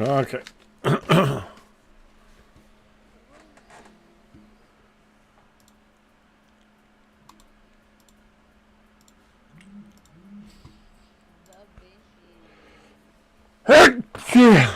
Okay. Heck yeah.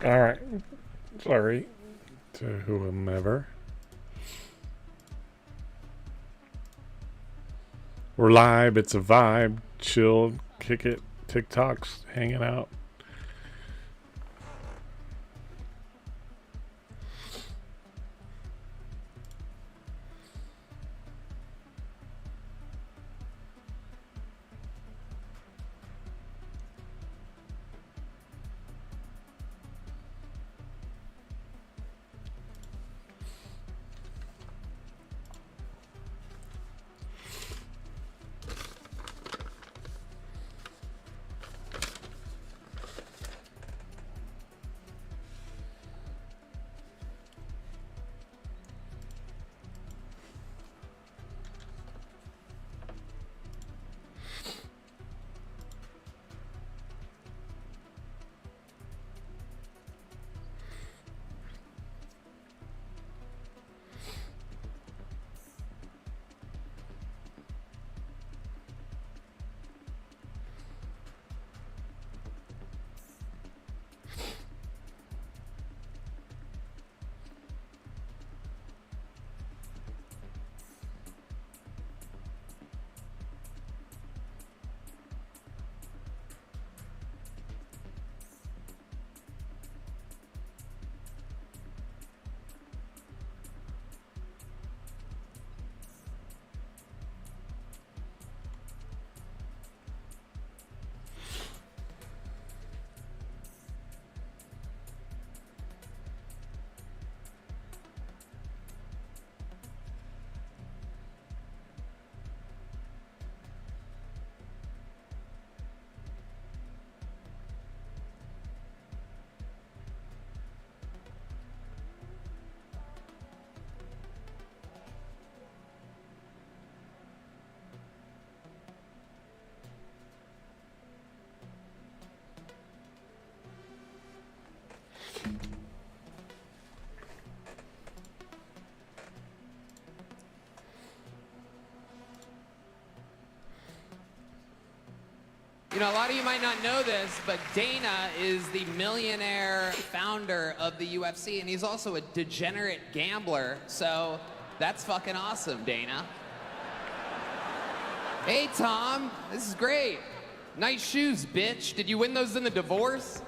All right. Sorry to whomever. We're live. It's a vibe. Chill. Kick it. TikTok's hanging out. You know, a lot of you might not know this, but Dana is the millionaire founder of the UFC, and he's also a degenerate gambler, so that's fucking awesome, Dana. Hey, Tom, this is great. Nice shoes, bitch. Did you win those in the divorce?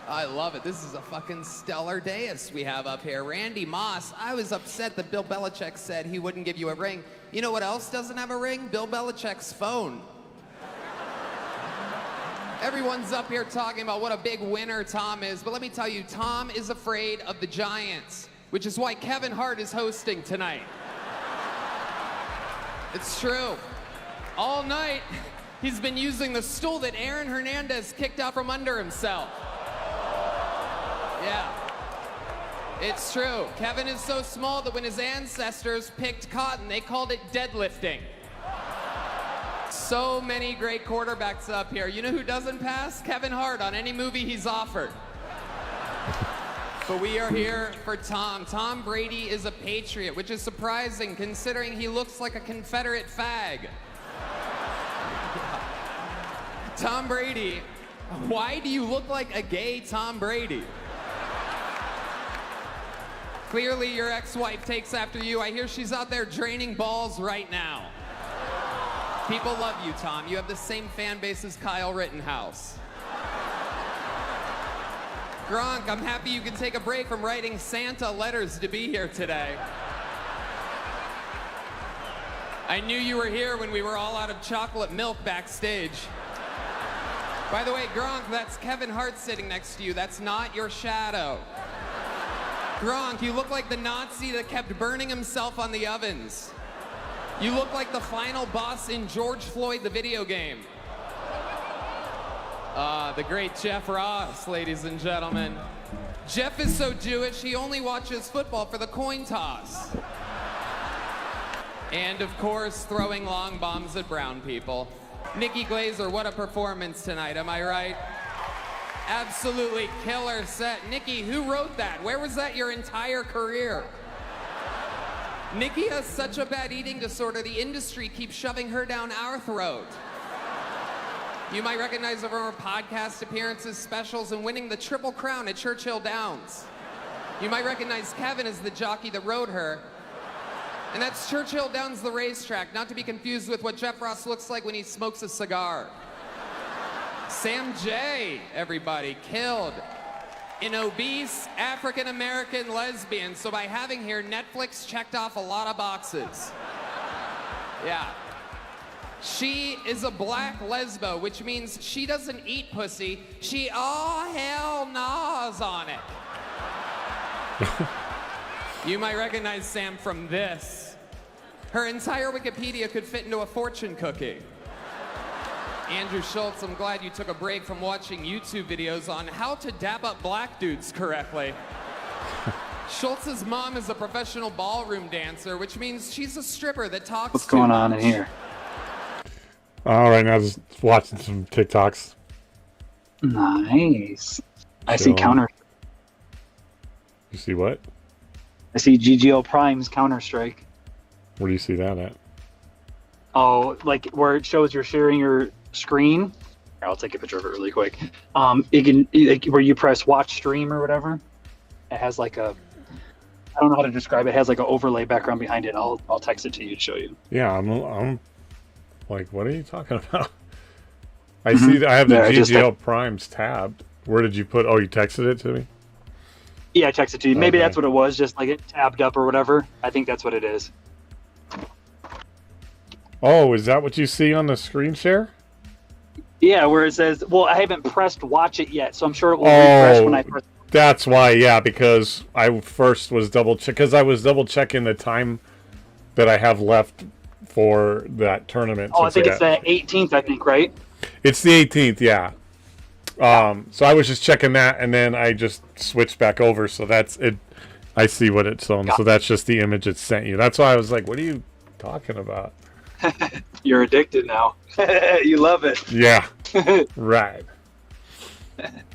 I love it. This is a fucking stellar dais we have up here. Randy Moss, I was upset that Bill Belichick said he wouldn't give you a ring. You know what else doesn't have a ring? Bill Belichick's phone. Everyone's up here talking about what a big winner Tom is, but let me tell you, Tom is afraid of the Giants, which is why Kevin Hart is hosting tonight. It's true. All night, he's been using the stool that Aaron Hernandez kicked out from under himself. Yeah, it's true. Kevin is so small that when his ancestors picked cotton, they called it deadlifting. So many great quarterbacks up here. You know who doesn't pass? Kevin Hart on any movie he's offered. But we are here for Tom. Tom Brady is a patriot, which is surprising considering he looks like a Confederate fag. Tom Brady, why do you look like a gay Tom Brady? Clearly your ex-wife takes after you. I hear she's out there draining balls right now. People love you, Tom. You have the same fan base as Kyle Rittenhouse. Gronk, I'm happy you can take a break from writing Santa letters to be here today. I knew you were here when we were all out of chocolate milk backstage. By the way, Gronk, that's Kevin Hart sitting next to you. That's not your shadow. Gronk, you look like the Nazi that kept burning himself on the ovens. You look like the final boss in George Floyd, the video game. The great Jeff Ross, ladies and gentlemen. Jeff is so Jewish, he only watches football for the coin toss. And of course, throwing long bombs at brown people. Nikki Glazer, what a performance tonight, am I right? Absolutely killer set. Nikki, who wrote that? Where was that your entire career? Nikki has such a bad eating disorder, the industry keeps shoving her down our throat. You might recognize her from her podcast appearances, specials, and winning the Triple Crown at Churchill Downs. You might recognize Kevin as the jockey that rode her. And that's Churchill Downs, the racetrack, not to be confused with what Jeff Ross looks like when he smokes a cigar. Sam J, everybody, killed. An obese African-American lesbian. So by having here, Netflix checked off a lot of boxes. Yeah. She is a black lesbo, which means she doesn't eat pussy. She, oh, hell no's on it. You might recognize Sam from this. Her entire Wikipedia could fit into a fortune cookie. Andrew Schultz, I'm glad you took a break from watching YouTube videos on how to dap up black dudes correctly. Schultz's mom is a professional ballroom dancer, which means she's a stripper that talks What's going on in here? All right, now just watching some TikToks. Nice. I see Counter. You see what? I see GGO Prime's Counter-Strike. Where do you see that at? Oh, like where it shows you're sharing your screen. Here, I'll take a picture of it really quick. It can like, where you press watch stream or whatever. It has like a, I don't know how to describe it. It has like an overlay background behind it. I'll text it to you to show you. Yeah, I'm like, what are you talking about? I see that I have the GGL Primes tabbed. Where did you put? Oh, you texted it to me? Yeah, I texted it to you. Maybe Okay. that's what it was, just like it tabbed up or whatever. I think that's what it is. Oh, is that what you see on the screen share? Yeah, where it says, well, I haven't pressed watch it yet, so I'm sure it will refresh when I press. That's why, yeah, because I first was I was double checking the time that I have left for that tournament. Oh, I think it's the 18th, I think, right? It's the 18th, yeah. So I was just checking that, and then I just switched back over, so that's it. I see what it's on, so that's just the image it sent you. That's why I was like, what are you talking about? You're addicted now. You love it. Yeah, right.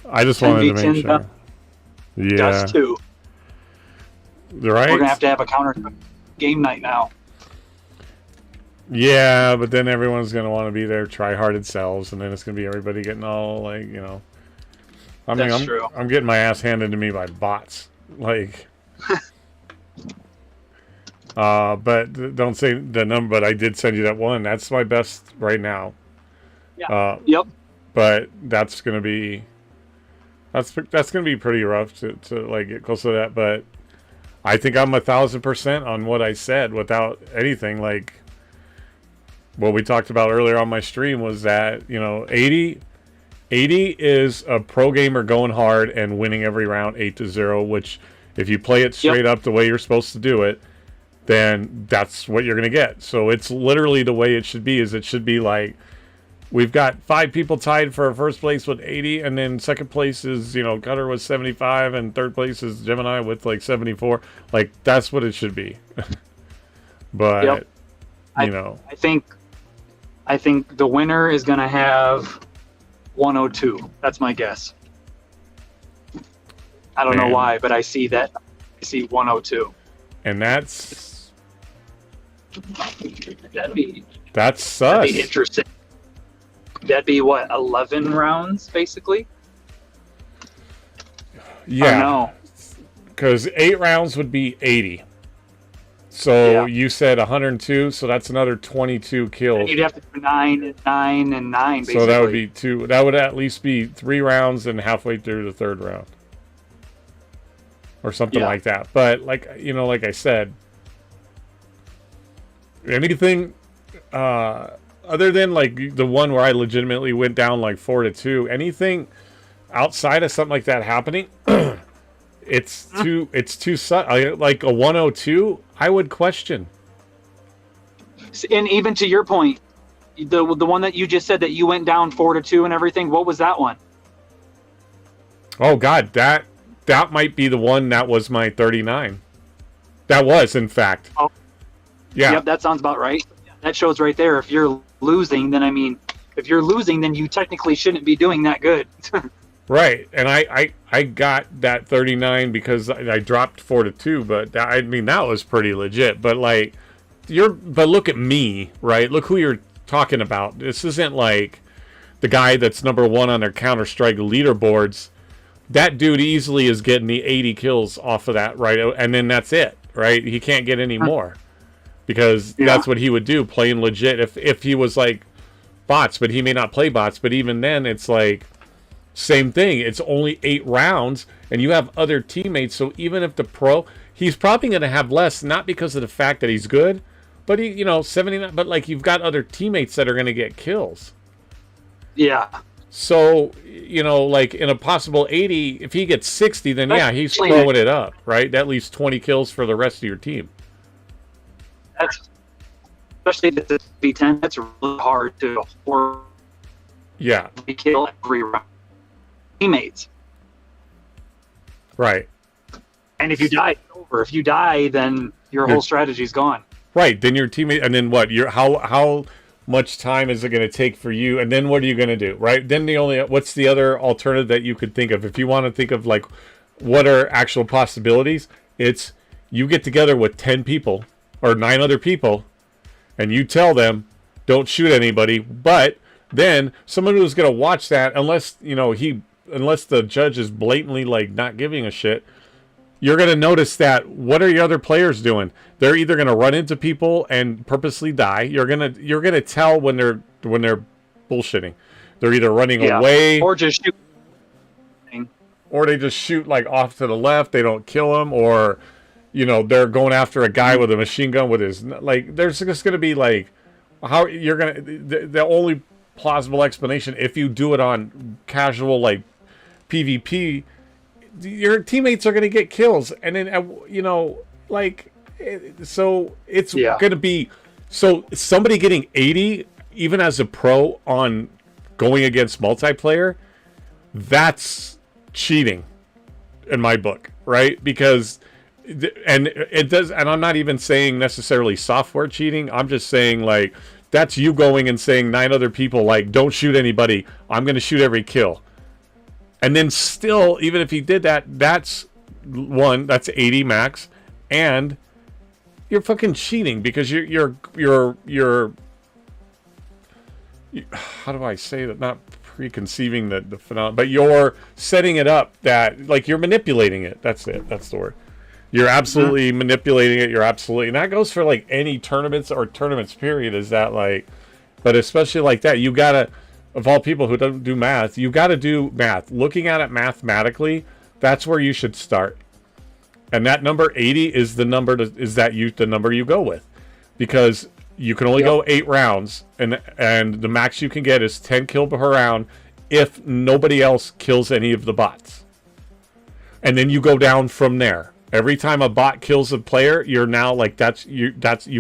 I just wanted to make sure. Yeah. Dust too. Right? We're going to have a counter game night now. Yeah, but then everyone's going to want to be their try-hearted selves, and then it's going to be everybody getting all, like, you know. I mean, That's true. I'm getting my ass handed to me by bots. Like, but don't say the number, but I did send you that one. That's my best right now. Yeah. Yep. But that's going to be That's gonna be pretty rough to like get close to that, but I think I'm 1,000% on what I said without anything. Like what we talked about earlier on my stream was that 80 is a pro gamer going hard and winning every round 8-0. Which if you play it straight up the way you're supposed to do it, then that's what you're gonna get. So it's literally the way it should be. Is it should be like, we've got 5 people tied for first place with 80, and then second place is, Cutter with 75, and third place is Gemini with like 74. Like, that's what it should be. But, I think the winner is going to have 102. That's my guess. I don't know why, but I see that. I see 102. And that's That'd sus. be interesting. That'd be what, 11 rounds basically? Yeah. No. Because 8 rounds would be 80. So you said 102, so that's another 22 kills. And you'd have to do 9 and 9 and 9 basically. So that would be 2. That would at least be 3 rounds and halfway through the third round. Or something like that. But like I said, anything other than like the one where I legitimately went down like 4-2, anything outside of something like that happening, it's too like a 102, I would question. And even to your point, the one that you just said that you went down 4-2 and everything, what was that one? Oh God, that might be the one that was my 39. That was, in fact. Oh. Yeah. Yep, that sounds about right. That shows right there. If you're losing, then you technically shouldn't be doing that good. Right, and I got that 39 because I dropped 4-2, but that was pretty legit. But like, but look at me, right? Look who you're talking about. This isn't like the guy that's number 1 on their Counter-Strike leaderboards. That dude easily is getting the 80 kills off of that, right? And then that's it, right? He can't get any more. Because that's what he would do, playing legit. If he was like bots, but he may not play bots. But even then, it's like same thing. It's only 8 rounds, and you have other teammates. So even if the pro, he's probably going to have less, not because of the fact that he's good, but 79. But like, you've got other teammates that are going to get kills. Yeah. So like in a possible 80, if he gets 60, then he's throwing it up, right? That leaves 20 kills for the rest of your team. That's, especially if it's B10, that's really hard to afford. Yeah. Kill every round. Teammates. Right. And if you die, it's over. If you die, then your whole strategy's gone. Right. Then your teammate, and then what? How much time is it going to take for you? And then what are you going to do? Right. Then what's the other alternative that you could think of? If you want to think of like what are actual possibilities, it's you get together with 10 people. Or 9 other people, and you tell them, don't shoot anybody. But then someone who's going to watch that, unless the judge is blatantly like not giving a shit, you're going to notice that what are your other players doing? They're either going to run into people and purposely die. You're gonna tell when they're bullshitting. They're either running away or just shoot, or they just shoot like off to the left. They don't kill them, or they're going after a guy with a machine gun with his, like, there's just going to be like, how you're going to, the only plausible explanation, if you do it on casual, like, PvP, your teammates are going to get kills. And then, like, so it's going to be, so somebody getting 80, even as a pro on going against multiplayer, that's cheating in my book, right? Because and it does, and I'm not even saying necessarily software cheating. I'm just saying like that's you going and saying 9 other people like don't shoot anybody. I'm going to shoot every kill. And then still, even if he did that, that's 80 max, and you're fucking cheating because you're how do I say that? Not preconceiving the phenomenon, but you're setting it up that like you're manipulating it. That's it. That's the word. You're absolutely manipulating it. You're absolutely, and that goes for like any tournaments or tournaments period. Is that like, but especially like that, you gotta of all people who don't do math, you got to do math. Looking at it mathematically, that's where you should start. And that number 80 is the number the number you go with, because you can only go 8 rounds, and the max you can get is 10 kill per round if nobody else kills any of the bots. And then you go down from there. Every time a bot kills a player, you're now like you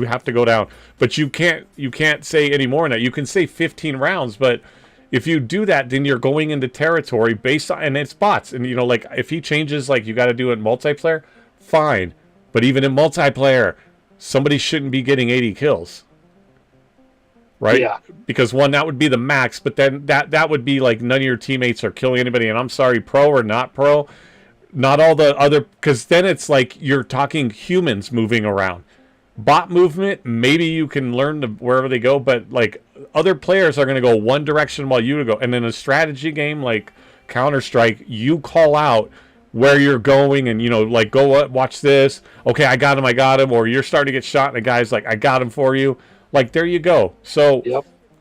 have to go down. But you can't say any more than that. You can say 15 rounds, but if you do that, then you're going into territory based on, and it's bots. And like if he changes, like you got to do it in multiplayer, fine. But even in multiplayer, somebody shouldn't be getting 80 kills. Right? Yeah. Because one, that would be the max, but then that would be like none of your teammates are killing anybody. And I'm sorry, pro or not pro, not all the other, because then it's like you're talking humans moving around. Bot movement, maybe you can learn wherever they go, but like other players are going to go one direction while you go. And in a strategy game like Counter-Strike, you call out where you're going and, like, go watch this. Okay, I got him. Or you're starting to get shot and the guy's like, I got him for you. Like, there you go. So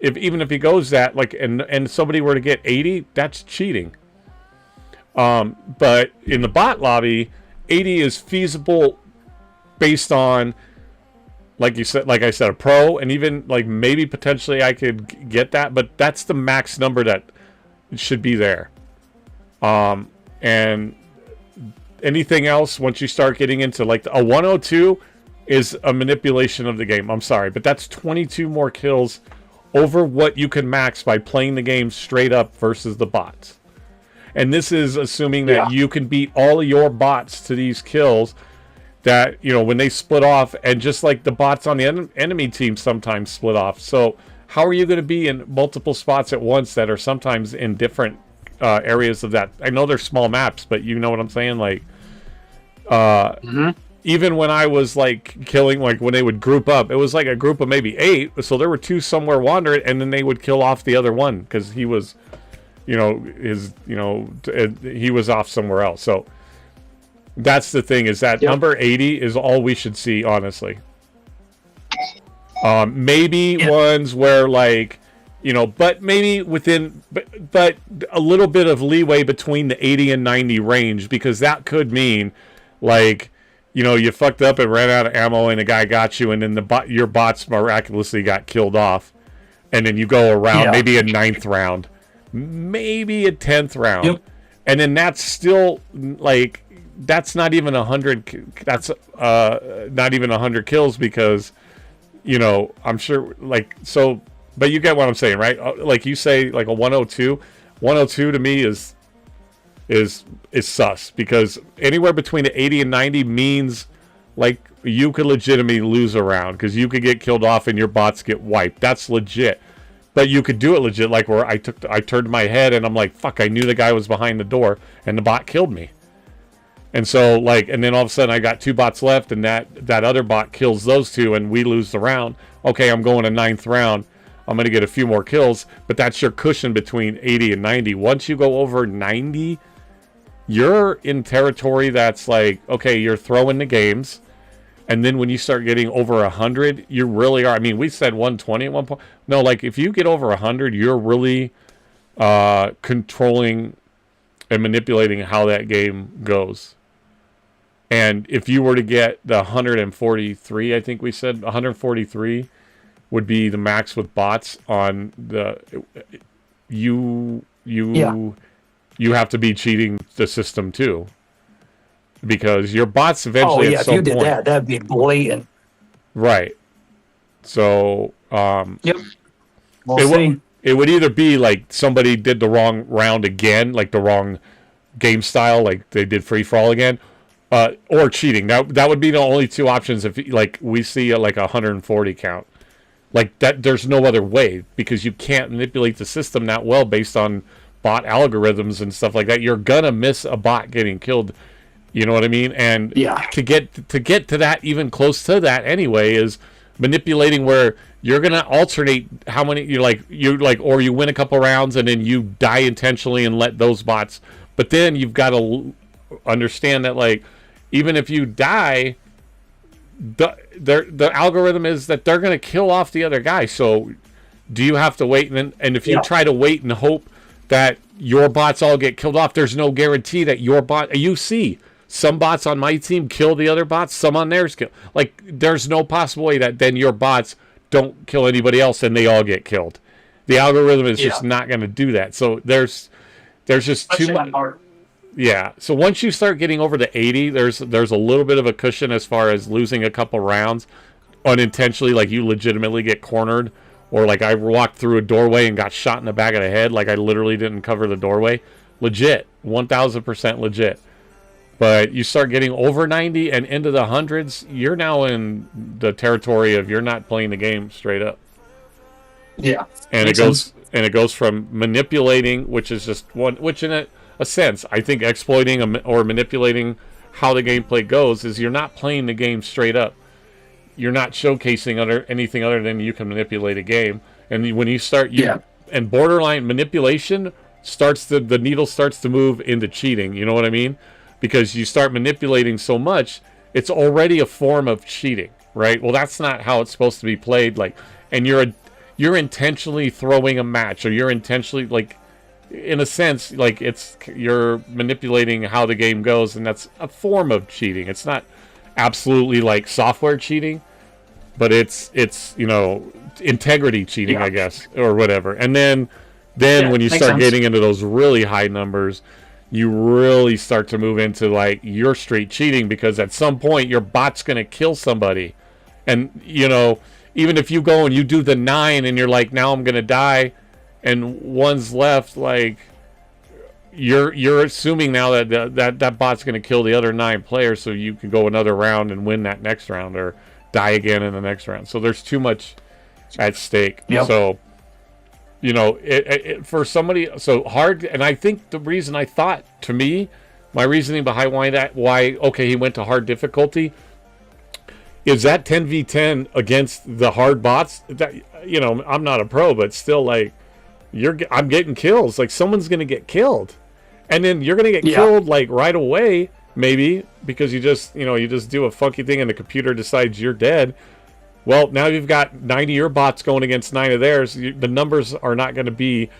even if he goes that, like, and somebody were to get 80, that's cheating. But in the bot lobby, 80 is feasible based on, like I said, a pro, and even like maybe potentially I could get that, but that's the max number that should be there. And anything else, once you start getting into like a 102 is a manipulation of the game. I'm sorry, but that's 22 more kills over what you can max by playing the game straight up versus the bots. And this is assuming that you can beat all of your bots to these kills, that, when they split off, and just like the bots on the enemy team sometimes split off. So how are you going to be in multiple spots at once that are sometimes in different areas of that? I know they're small maps, but you know what I'm saying? Like, even when I was like killing, like when they would group up, it was like a group of maybe 8. So there were 2 somewhere wandering, and then they would kill off the other one because he was, he was off somewhere else. So that's the thing, is that number 80 is all we should see, honestly. Maybe ones where like, but maybe within, but a little bit of leeway between the 80 and 90 range, because that could mean like, you fucked up and ran out of ammo and a guy got you, and then your bots miraculously got killed off, and then you go around maybe a 9th round, maybe a 10th round, and then that's still like, that's not even 100. That's not even 100 kills, because I'm sure, like, so, but you get what I'm saying, right? Like you say, like a 102 to me is sus, because anywhere between the 80 and 90 means like you could legitimately lose a round, because you could get killed off and your bots get wiped. That's legit. But you could do it legit, like where I turned my head and I'm like, fuck, I knew the guy was behind the door and the bot killed me. And so, like, and then all of a sudden I got 2 bots left, and that other bot kills those 2, and we lose the round. Okay, I'm going to 9th round. I'm going to get a few more kills, but that's your cushion between 80 and 90. Once you go over 90, you're in territory that's like, okay, you're throwing the games. And then when you start getting over 100, you really are. I mean, we said 120 at one point. No, like, if you get over 100, you're really controlling and manipulating how that game goes. And if you were to get the 143, I think we said 143 would be the max with bots on the, you have to be cheating the system too, because your bots eventually at some if you point, did that, that'd be blatant. right? So We'll see. it would either be like somebody did the wrong round again, like the wrong game style, like they did free for all again, or cheating. That would be the only 2 options if like we see like 140 count. Like that, there's no other way, because you can't manipulate the system that well based on bot algorithms and stuff like that. You're gonna miss a bot getting killed. You know what I mean? And to get to that, even close to that anyway, is manipulating where you're gonna alternate how many you like, or you win a couple rounds and then you die intentionally and let those bots. But then you've got to understand that, like, even if you die, the algorithm is that they're gonna kill off the other guy. So Do you have to wait? And if you try to wait and hope that your bots all get killed off, there's no guarantee that your bot. You see, some bots on my team kill the other bots, some on theirs kill. Like, there's no possible way that then your bots don't kill anybody else and they all get killed. The algorithm is just not going to do that. So there's just too much. Yeah. So once you start getting over the 80, there's a little bit of a cushion as far as losing a couple rounds unintentionally, like you legitimately get cornered, or like I walked through a doorway and got shot in the back of the head, like I literally didn't cover the doorway. Legit. 1000% legit. But you start getting over 90 and into the hundreds, you're now in the territory of you're not playing the game straight up. Yeah. And it goes from manipulating, which is just one, which in a sense, I think exploiting or manipulating how the gameplay goes is you're not playing the game straight up. You're not showcasing anything other than you can manipulate a game. And when you start, and borderline manipulation starts the needle starts to move into cheating. You know what I mean? Because you start manipulating so much, it's already a form of cheating, right? Well, that's not how it's supposed to be played. Like, and you're intentionally throwing a match, or you're intentionally, like, in a sense, like you're manipulating how the game goes, and that's a form of cheating. It's not absolutely like software cheating, but it's integrity cheating, I guess, or whatever. And then when you start getting into those really high numbers, you really start to move into like you're straight cheating, because at some point your bot's gonna kill somebody, and even if you go and you do the 9 and you're like, now I'm gonna die, and one's left, like you're assuming now that bot's gonna kill the other 9 players, so you can go another round and win that next round, or die again in the next round. So there's too much at stake. So for somebody so hard, and I think the reason my reasoning behind why he went to hard difficulty is that 10v10 against the hard bots. That I'm not a pro, but still, like, I'm getting kills. Like, someone's gonna get killed, and then you're gonna get killed like right away, maybe because you just do a funky thing and the computer decides you're dead. Well, now you've got 90 of your bots going against 9 of theirs. The numbers are not going to be,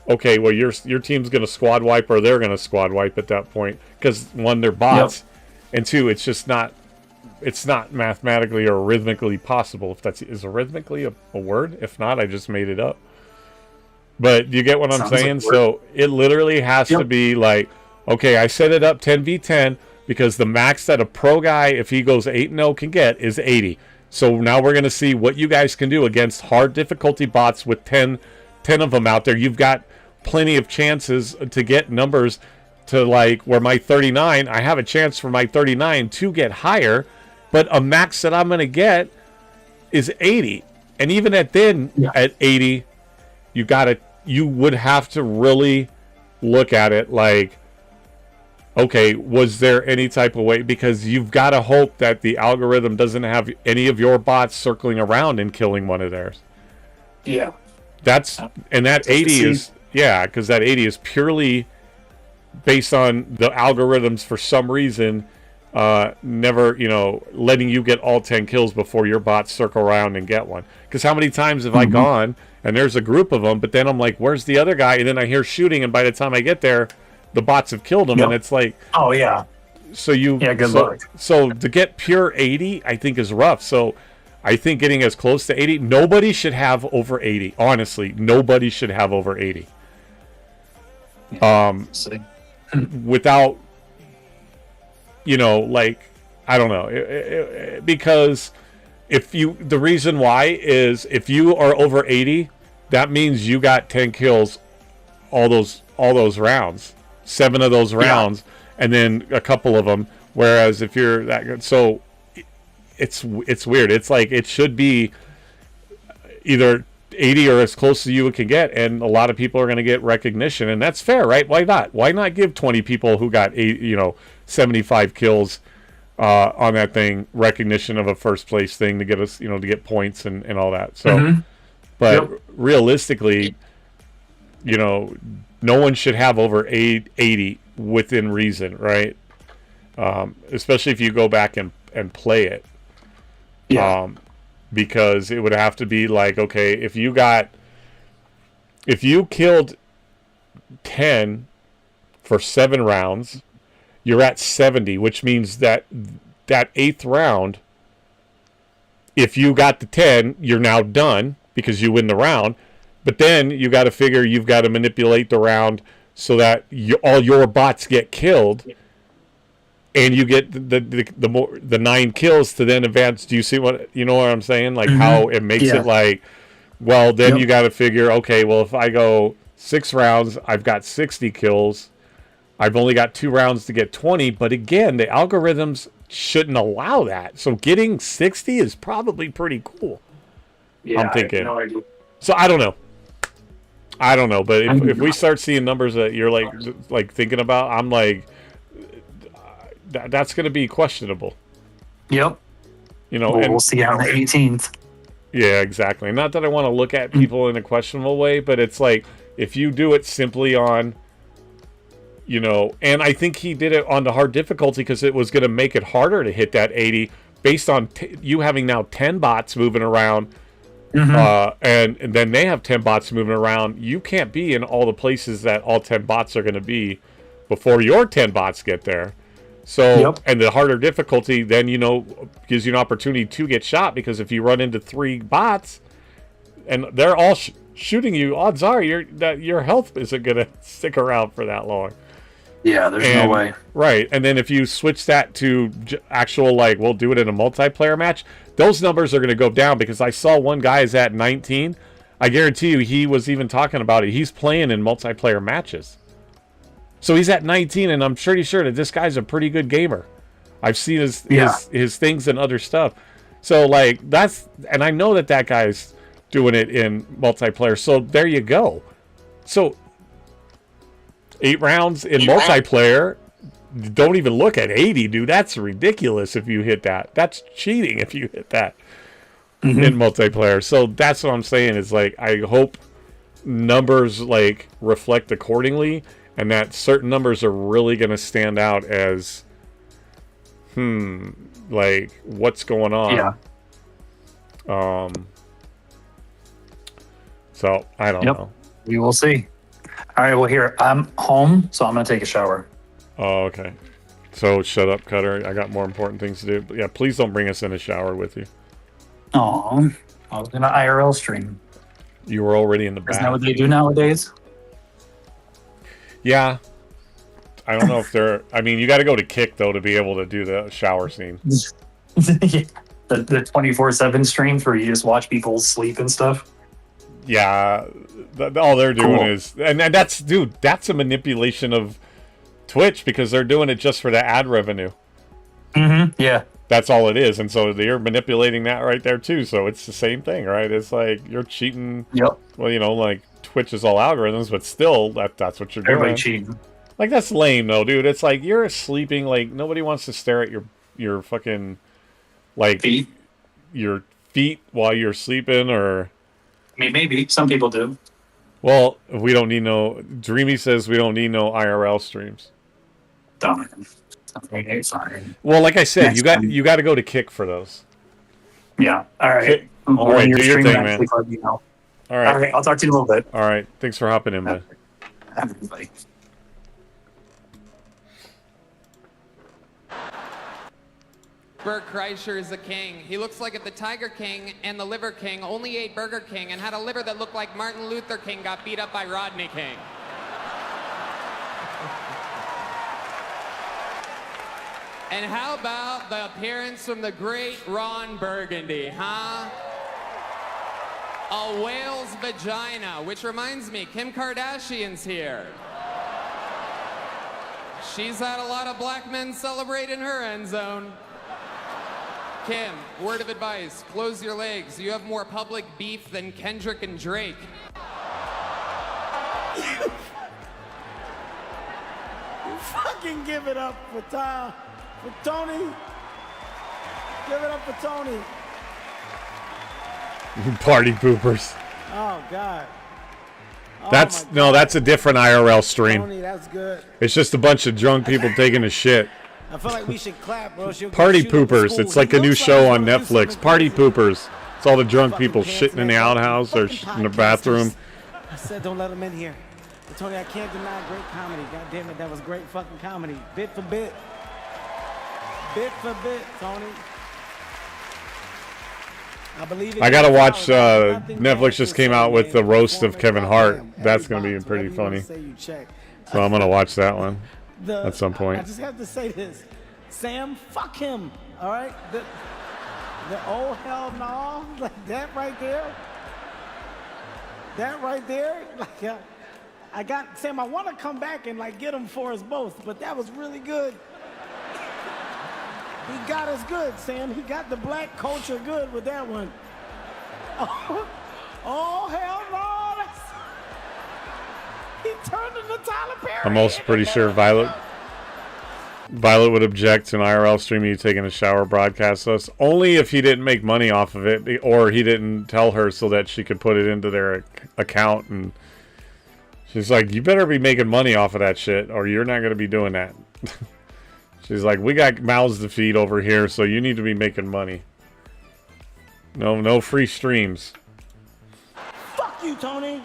okay, well, your team's going to squad wipe, or they're going to squad wipe at that point. Because, one, they're bots. And two, it's just not, it's not mathematically or rhythmically possible. Is arithmically a word? If not, I just made it up. But you get what I'm saying? So it literally has to be like, okay, I set it up 10v10 because the max that a pro guy, if he goes 8-0, can get is 80. So now we're going to see what you guys can do against hard difficulty bots with 10 of them out there. You've got plenty of chances to get numbers to, like, where my 39, I have a chance for my 39 to get higher, but a max that I'm going to get is 80. And even at 80, you would have to really look at it like, okay, was there any type of way? Because you've got to hope that the algorithm doesn't have any of your bots circling around and killing one of theirs. Yeah. And that 80 is, because that 80 is purely based on the algorithms, for some reason, never, letting you get all 10 kills before your bots circle around and get one. Because how many times have I gone, and there's a group of them, but then I'm like, where's the other guy? And then I hear shooting, and by the time I get there, the bots have killed him, and it's like, oh yeah. So good luck. So to get pure 80, I think is rough. So I think getting as close to 80, nobody should have over 80. Honestly, nobody should have over 80. Without, like, I don't know, because the reason why is if you are over 80, that means you got 10 kills all those rounds. 7 of those rounds, and then a couple of them. Whereas if you're that good, so it's weird. It's like it should be either 80 or as close as you can get, and a lot of people are going to get recognition, and that's fair, right? Why not? Why not give 20 people who got 75 kills on that thing recognition of a first place thing to get us, to get points and all that. So, but realistically, no one should have over 80 within reason, right? Especially if you go back and play it. Because it would have to be like, okay, if you got if you killed 10 for 7 rounds, you're at 70, which means that 8th round, if you got the 10, you're now done because you win the round. But then you got to figure you've got to manipulate the round so that all your bots get killed, and you get the 9 kills to then advance. Do you see what I'm saying? Like how it makes it like, well, then you got to figure, okay, well, if I go 6 rounds, I've got 60 kills. I've only got 2 rounds to get 20, but again, the algorithms shouldn't allow that. So getting 60 is probably pretty cool. Yeah, I'm thinking. I have no idea. So I don't know, but if we start seeing numbers that you're like thinking about, I'm like, that's going to be questionable. Yep. And we'll see on the 18th. Yeah, exactly. Not that I want to look at people in a questionable way, but it's like if you do it simply on, and I think he did it on the hard difficulty because it was going to make it harder to hit that 80 based on you having now 10 bots moving around. And then they have 10 bots moving around. You can't be in all the places that all 10 bots are going to be before your 10 bots get there. So, and the harder difficulty then, gives you an opportunity to get shot, because if you run into 3 bots and they're all shooting you, odds are that your health isn't going to stick around for that long. Yeah, there's no way. Right. And then if you switch that to actual, like, we'll do it in a multiplayer match, those numbers are going to go down, because I saw one guy is at 19. I guarantee you he was even talking about it. He's playing in multiplayer matches. So he's at 19, and I'm pretty sure that this guy's a pretty good gamer. I've seen his things and other stuff. So, like, and I know that guy's doing it in multiplayer. So there you go. So 8 rounds in multiplayer, don't even look at 80, dude. That's ridiculous if you hit that. That's cheating if you hit that in multiplayer. So that's what I'm saying is, like, I hope numbers, like, reflect accordingly, and that certain numbers are really going to stand out as, like, what's going on. Yeah. So, I don't know. We will see. All right, well, here, I'm home, so I'm going to take a shower. Oh, okay. So, shut up, Cutter. I got more important things to do. But yeah, please don't bring us in a shower with you. Oh, I was going to IRL stream. You were already in the bath. Isn't that what they do nowadays? Yeah. I don't know if they're... I mean, you got to go to Kick, though, to be able to do the shower scene. The 24/7 streams where you just watch people sleep and stuff. Yeah. All they're doing is... And that's... Dude, that's a manipulation of Twitch, because they're doing it just for the ad revenue. Yeah. That's all it is. And so they're manipulating that right there, too. So it's the same thing, right? It's like you're cheating. Yep. Well, like, Twitch is all algorithms, but still, that's what you're doing. Everybody cheating. Like, that's lame, though, dude. It's like you're sleeping. Like, nobody wants to stare at your fucking, like, feet? Your feet while you're sleeping, or... I mean, maybe. Some people do. Well, we don't need no... Dreamy says we don't need no IRL streams. Darn. Okay, sorry. Well, like I said, you got to go to Kick for those. Yeah. All right. Kick. All right, do your thing, man. All right. All right. I'll talk to you in a little bit. All right. Thanks for hopping in, man. Everybody. Bert Kreischer is a king. He looks like if the Tiger King and the Liver King only ate Burger King and had a liver that looked like Martin Luther King got beat up by Rodney King. And how about the appearance from the great Ron Burgundy, huh? A whale's vagina, which reminds me, Kim Kardashian's here. She's had a lot of black men celebrate in her end zone. Kim, word of advice, close your legs. You have more public beef than Kendrick and Drake. Fucking give it up for Tony. Give it up for Tony. Party poopers. Oh, God. Oh, that's a different IRL stream. Tony, that's good. It's just a bunch of drunk people taking a shit. I feel like we should clap, bro. Party Poopers. It's like a new show on Netflix. Party Poopers. It's all the drunk people shitting in the outhouse or in the bathroom. I said don't let him in here. But Tony, I can't deny great comedy. God damn it, that was great fucking comedy. Bit for bit. Bit for bit, Tony. I believe I gotta watch. Netflix just came out with the roast of Kevin Hart. That's gonna be pretty funny. So I'm gonna watch that one at some point. I just have to say this, Sam, fuck him. All right, the oh hell no, like that right there. That right there, like I got Sam. I want to come back and like get him for us both, but that was really good. He got us good, Sam. He got the black culture good with that one. Oh hell no! He turned into Tyler Perry. I'm also pretty sure Violet would object to an IRL stream you taking a shower broadcast us, only if he didn't make money off of it, or he didn't tell her so that she could put it into their account. And she's like, you better be making money off of that shit, or you're not going to be doing that. She's like, we got mouths to feed over here, so you need to be making money. No free streams. Fuck you, Tony.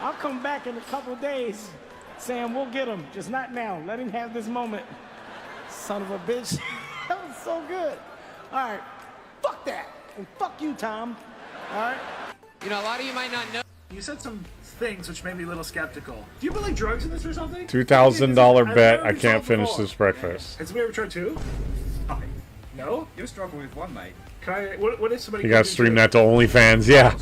I'll come back in a couple days. Sam, we'll get him. Just not now. Let him have this moment. Son of a bitch. That was so good. All right. Fuck that. And fuck you, Tom. All right. You know, a lot of you might not know. You said some things which made me a little skeptical. Do you put like drugs in this or something? $2,000 bet. I can't finish this breakfast. Has somebody ever tried two? No? You're struggling with one, mate. Can I, what if somebody... You gotta stream that to OnlyFans. Yeah.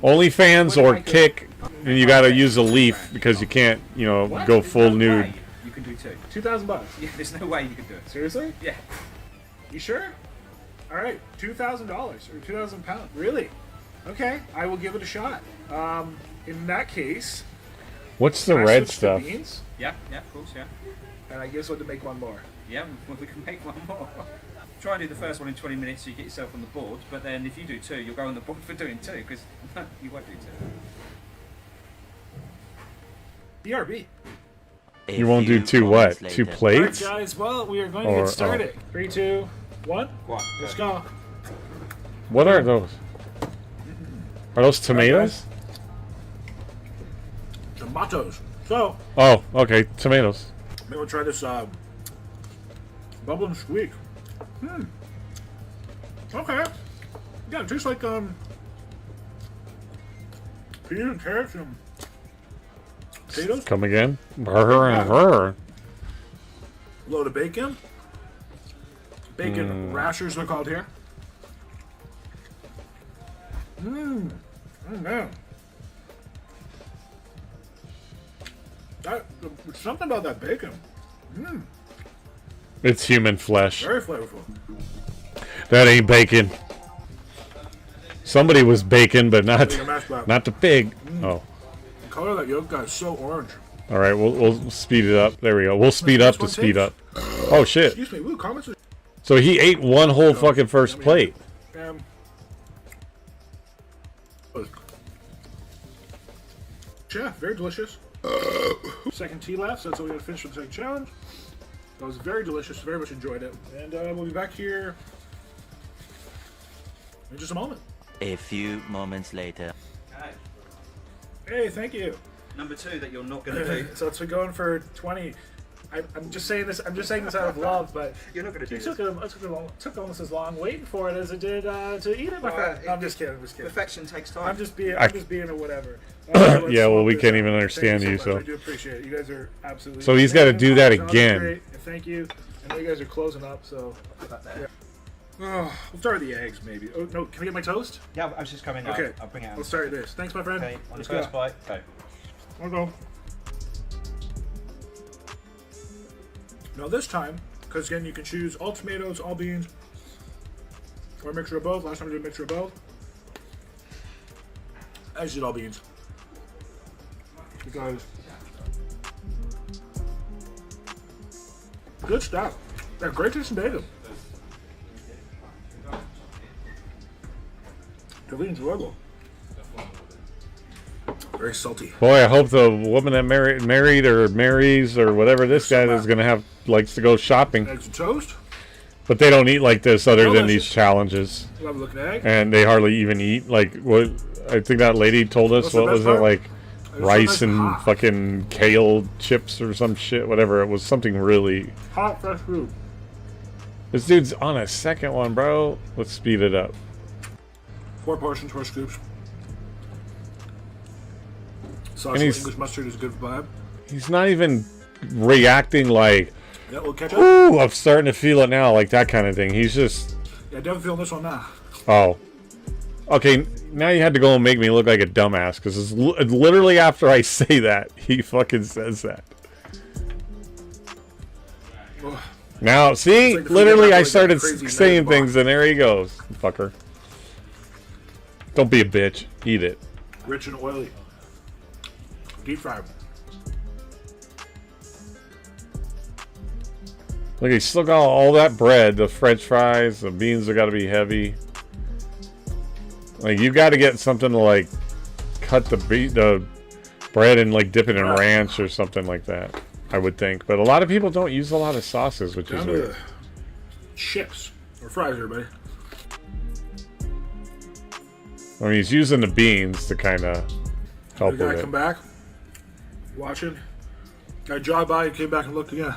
OnlyFans or Kick. And you gotta use a leaf because you can't, you know, go full nude. You can do two. $2,000. Yeah, there's no way you can do it. Seriously? Yeah. You sure? Alright, $2,000 or £2,000. Really? Okay, I will give it a shot. In that case... What's the can I red switch to stuff? beans? Yeah, of course, yeah. And I guess what to make one more. Yeah, well, we can make one more. Try and do the first one in 20 minutes so you get yourself on the board, but then if you do two, you'll go on the board for doing two, because you won't do two. BRB. You won't do two what? Two Alright plates? guys, well, we are going to Or- get started. 3, 2, 1. Go on, Let's go. What are those? Are those tomatoes? Tomatoes. So, Oh, okay, tomatoes. maybe we'll try this bubble and squeak. Okay. Yeah, it tastes like peas and carrots and potatoes. Come again? Burr and burr. Load of bacon. Bacon rashers they're called here. Man. Something about that bacon. It's human flesh. Very flavorful. That ain't bacon. Somebody was bacon, but not Like a mashed potato. not the pig. Oh, The color of that yolk guy is so orange. all right. We'll speed it up. There we go. We'll speed up to speed up. Oh shit! Excuse me. Ooh, comments. So he ate one whole fucking first plate. Yeah, very delicious. Second tea left, so that's what we got to finish for the second challenge. That was very delicious. Very much enjoyed it. And we'll be back here in just a moment. A few moments later. Okay. Hey, thank you. Number two that you're not going to do. So it's going for 20. I'm just saying this. I'm just saying this out of love, but You're not going to do it this. took almost as long waiting for it as it did to eat it, my friend. No, I'm just kidding. I'm just kidding. Perfection takes time. I'm just being a whatever. Yeah, well, we can't even understand you, Thank so. much. I do appreciate it. You guys are absolutely. So he's gotta do that Sounds again. great, and thank you. I know you guys are closing up, so. Yeah. Oh, we'll start with the eggs, maybe. Oh no, can I get my toast? Yeah, I was just coming. Okay, I'll bring it out. Let's start with this. Thanks, my friend. Okay, on the Let's first go. bite. Okay. I'll go. Now this time, because again you can choose all tomatoes, all beans, or a mixture of both. Last time I did a mixture of both. I just did all beans. Because good stuff. Yeah, great tasting bacon. Really enjoyable. Very salty. Boy, I hope the woman that married or marries or whatever this guy is gonna have likes to go shopping. Eggs and toast. But they don't eat like this other than Delicious. these challenges. Love looking egg. And they hardly even eat. Like, what? I think that lady told us, What's the what was best it, part? like It's so rice nice and hot. fucking kale chips or some shit, whatever. It was something really... Hot, fresh food. This dude's on a second one, bro. Let's speed it up. 4 portions, 4 scoops. Sauce And with he's- English mustard is a good vibe. He's not even reacting like, Yeah, a little ketchup. ooh, I'm starting to feel it now, like that kind of thing. He's just, Yeah, definitely feeling this one now. oh. Okay, now you had to go and make me look like a dumbass, because it's literally after I say that, he fucking says that. Ugh. Now, see, It's like the literally food I like that started crazy saying nerd things, bar. and there he goes, fucker. Don't be a bitch. Eat it. Rich and oily. Deep fried. Look, he's still got all that bread, the french fries, the beans have got to be heavy. Like, you got to get something to, like, cut the bread and, like, dip it in ranch or something like that, I would think. But a lot of people don't use a lot of sauces, which is Down to weird. the chips. Or fries, everybody. I mean, he's using the beans to kind of help The with guy it. come back. Watching. I jogged by and came back and looked again.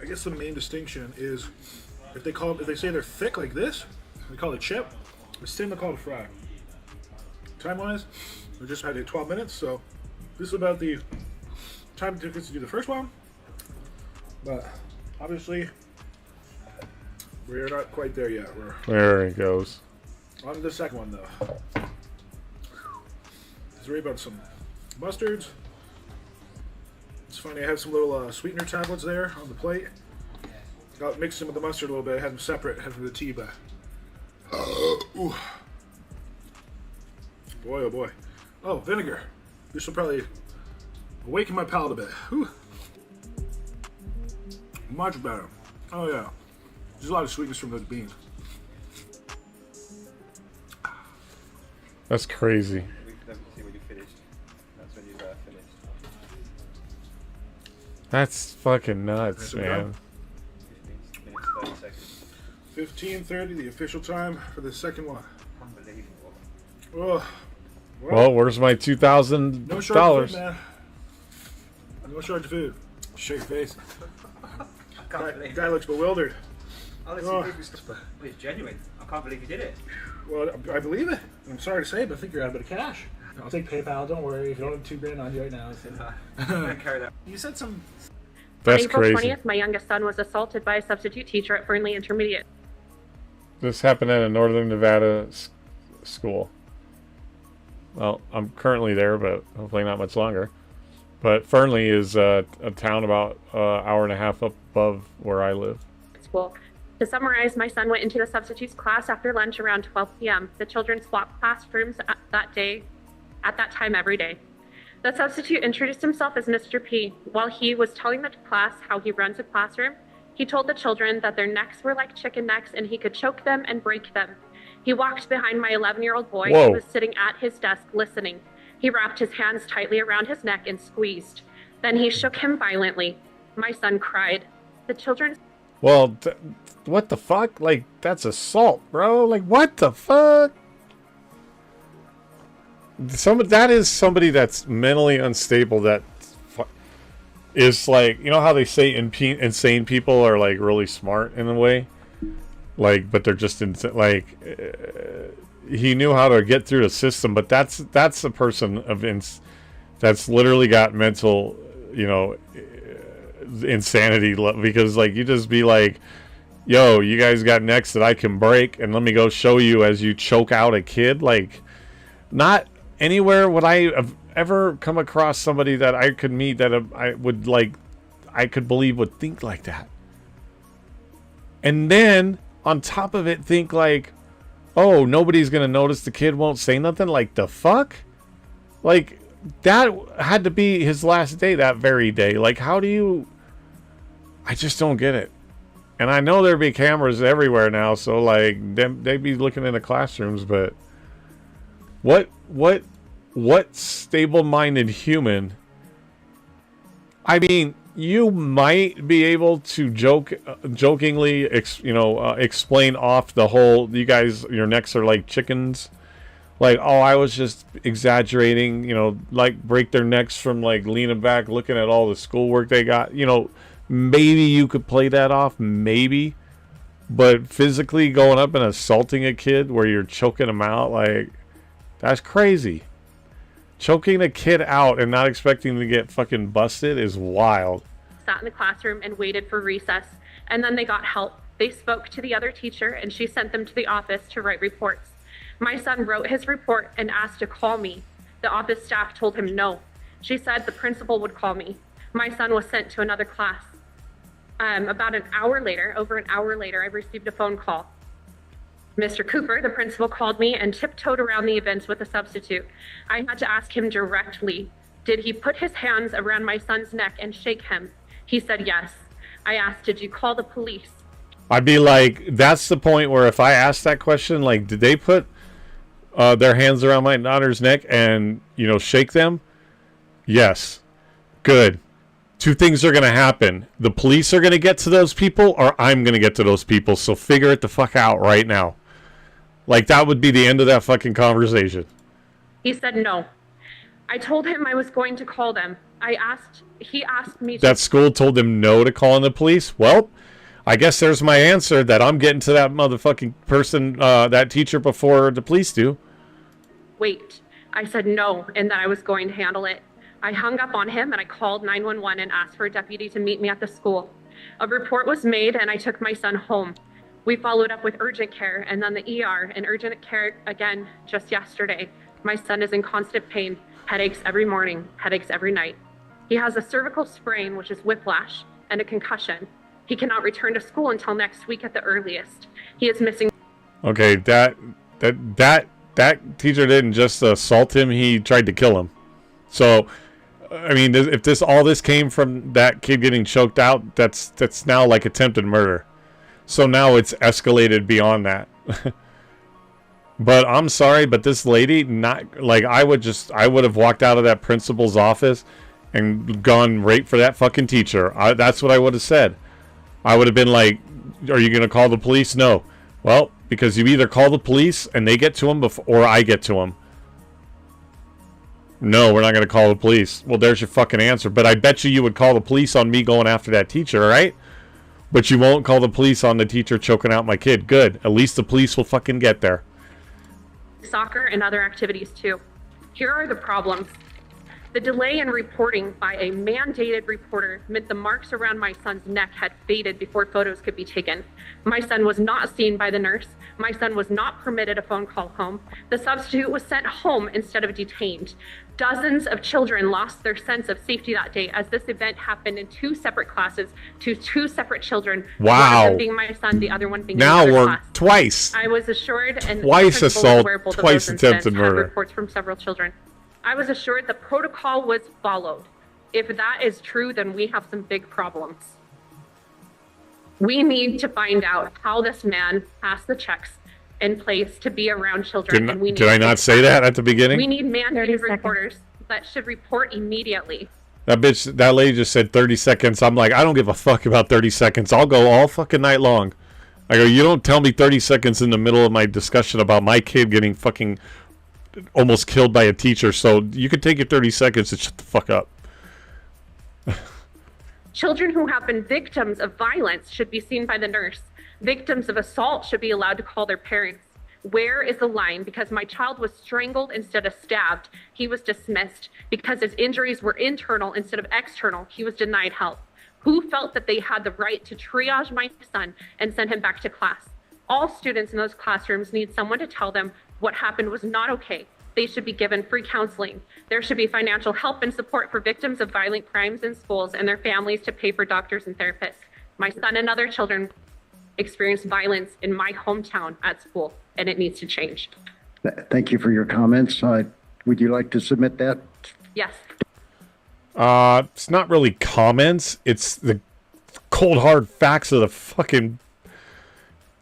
I guess the main distinction is if they say they're thick like this, they call it chip. It's thin, they call it fry. Time wise, we just had it 12 minutes, so this is about the time difference to do the first one. But obviously, we're not quite there yet. We're There he goes. on to the second one though. Let's worry about some mustards. It's funny, I have some little sweetener tablets there on the plate. Got mixed them with the mustard a little bit. I had them separate, had from the tea, but ooh. Boy, oh boy. Oh, vinegar. This will probably awaken my palate a bit. Whew. Much better. Oh yeah. There's a lot of sweetness from those beans. That's crazy. We can see when you finished. That's when you've finished. That's fucking nuts, That's it, man. 15 minutes, 30 seconds. 15:30, the official time for the second one. Unbelievable. Oh, Well, where's my $2,000? no shortage of food, man. No shortage of food. Show your face. I can't believe Guy looks bewildered. Honestly, Oh. it's genuine. I can't believe you did it. Well, I believe it. I'm sorry to say, but I think you're out a bit of cash. I'll take PayPal. Don't worry. If you don't have $2,000 on you right now, Carry that. you said some. That's April crazy. 20th, my youngest son was assaulted by a substitute teacher at Fernley Intermediate. This happened at a Northern Nevada school. Well, I'm currently there, but hopefully not much longer. But Fernley is a town about an hour and a half up above where I live. School. To summarize, my son went into the substitutes class after lunch around 12 p.m. The children swapped classrooms at that time every day. The substitute introduced himself as Mr. P. While he was telling the class how he runs a classroom, he told the children that their necks were like chicken necks and he could choke them and break them. He walked behind my 11-year-old boy Whoa. who was sitting at his desk listening. He wrapped his hands tightly around his neck and squeezed. Then he shook him violently. My son cried. The children... Well, what the fuck? Like, that's assault, bro. Like, what the fuck? That is somebody that's mentally unstable that is like, you know how they say insane people are like really smart in a way? Like, but they're just like, he knew how to get through the system, but that's a person of that's literally got mental, you know, insanity, because like you just be like, yo, you guys got necks that I can break, and let me go show you as you choke out a kid. Like, not anywhere would I have ever come across somebody that I could meet that I would like, I could believe would think like that. And then on top of it, think like, oh, nobody's gonna notice, the kid won't say nothing. Like, the fuck? Like, that had to be his last day that very day. Like, how do you... I just don't get it. And I know there'd be cameras everywhere now, so like they'd be looking in the classrooms, but what stable-minded human... I mean, you might be able to jokingly, explain off the whole, you guys, your necks are like chickens. Like, oh, I was just exaggerating, like break their necks from like leaning back, looking at all the schoolwork they got. Maybe you could play that off, maybe. But physically going up and assaulting a kid where you're choking them out, like, that's crazy. Choking a kid out and not expecting to get fucking busted is wild. Sat in the classroom and waited for recess, and then they got help. They spoke to the other teacher, and she sent them to the office to write reports. My son wrote his report and asked to call me. The office staff told him no. She said the principal would call me. My son was sent to another class. About an hour later, over an hour later, I received a phone call. Mr. Cooper, the principal, called me and tiptoed around the events with a substitute. I had to ask him directly, did he put his hands around my son's neck and shake him? He said yes. I asked, did you call the police? I'd be like, that's the point where if I ask that question, like, did they put their hands around my daughter's neck and, shake them? Yes. Good. Two things are going to happen. The police are going to get to those people, or I'm going to get to those people. So figure it the fuck out right now. Like, that would be the end of that fucking conversation. He said no. I told him I was going to call them. He asked me to... That school told him no to calling the police? Well, I guess there's my answer, that I'm getting to that motherfucking person, that teacher, before the police do. Wait. I said no, and that I was going to handle it. I hung up on him and I called 911 and asked for a deputy to meet me at the school. A report was made and I took my son home. We followed up with urgent care and then the ER and urgent care again just yesterday. My son is in constant pain, headaches every morning, headaches every night. He has a cervical sprain, which is whiplash, and a concussion. He cannot return to school until next week at the earliest. He is missing... Okay, that teacher didn't just assault him, he tried to kill him. So... I mean, if all this came from that kid getting choked out, that's now like attempted murder. So now it's escalated beyond that. But I'm sorry, but this lady, not like, I would have walked out of that principal's office and gone right for that fucking teacher. That's what I would have said. I would have been like, are you going to call the police? No. Well, because you either call the police and they get to him or I get to him. No, we're not going to call the police. Well, there's your fucking answer. But I bet you would call the police on me going after that teacher, all right? But you won't call the police on the teacher choking out my kid. Good. At least the police will fucking get there. Soccer and other activities too. Here are the problems. The delay in reporting by a mandated reporter meant the marks around my son's neck had faded before photos could be taken. My son was not seen by the nurse. My son was not permitted a phone call home. The substitute was sent home instead of detained. Dozens of children lost their sense of safety that day as this event happened in two separate classes to two separate children. Wow. One of them being my son, the other one being now another we're class. Twice. I was assured, and twice assault, twice attempted murder. Reports from several children. I was assured the protocol was followed. If that is true, then we have some big problems. We need to find out how this man passed the checks in place to be around children. Did I not say that at the beginning? We need mandated reporters that should report immediately. That lady just said 30 seconds. I'm like, I don't give a fuck about 30 seconds. I'll go all fucking night long. I go, you don't tell me 30 seconds in the middle of my discussion about my kid getting fucking almost killed by a teacher, so you could take your 30 seconds and shut the fuck up. Children who have been victims of violence should be seen by the nurse. Victims of assault should be allowed to call their parents. Where is the line? Because my child was strangled instead of stabbed, he was dismissed. Because his injuries were internal instead of external, he was denied help. Who felt that they had the right to triage my son and send him back to class? All students in those classrooms need someone to tell them what happened was not okay. They should be given free counseling. There should be financial help and support for victims of violent crimes in schools and their families to pay for doctors and therapists. My son and other children experienced violence in my hometown at school, and it needs to change. Thank you for your comments. Would you like to submit that? Yes. It's not really comments. It's the cold hard facts of the fucking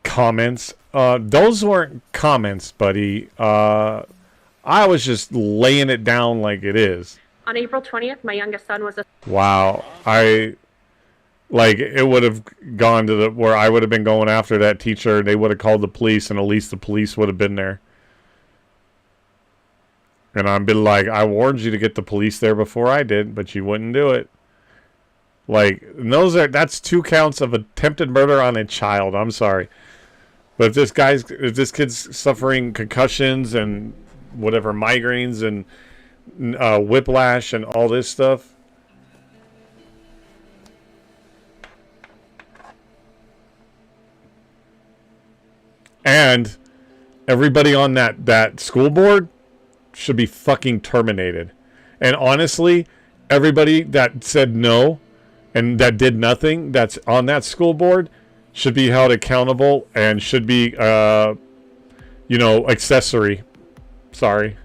comments. Those weren't comments, buddy. I was just laying it down like it is. On April 20th, my youngest son was Wow. It would have gone to where I would have been going after that teacher. They would have called the police, and at least the police would have been there. And I'd been like, I warned you to get the police there before I did, but you wouldn't do it. Like, that's 2 counts of attempted murder on a child. I'm sorry. But if this kid's suffering concussions and whatever, migraines and whiplash and all this stuff. And everybody on that school board should be fucking terminated. And honestly, everybody that said no and that did nothing that's on that school board should be held accountable and should be, accessory. Sorry.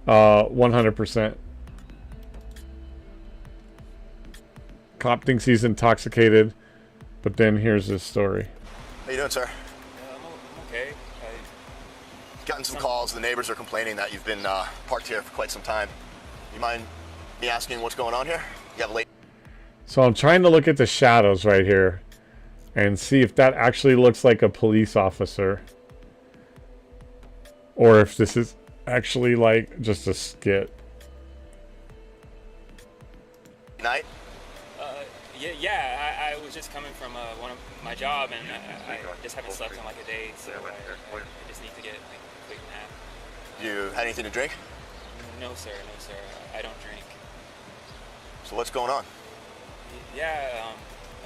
100%. Cop thinks he's intoxicated, but then here's this story. How you doing, sir? I'm okay. Gotten some calls. The neighbors are complaining that you've been parked here for quite some time. You mind me asking what's going on here? You have a late. So I'm trying to look at the shadows right here and see if that actually looks like a police officer. Or if this is actually like just a skit. Night? Yeah, I was just coming from one of my job, and I just haven't slept in like a day, so I just need to get like a quick nap. You had anything to drink? No, sir. I don't drink. So what's going on? Yeah,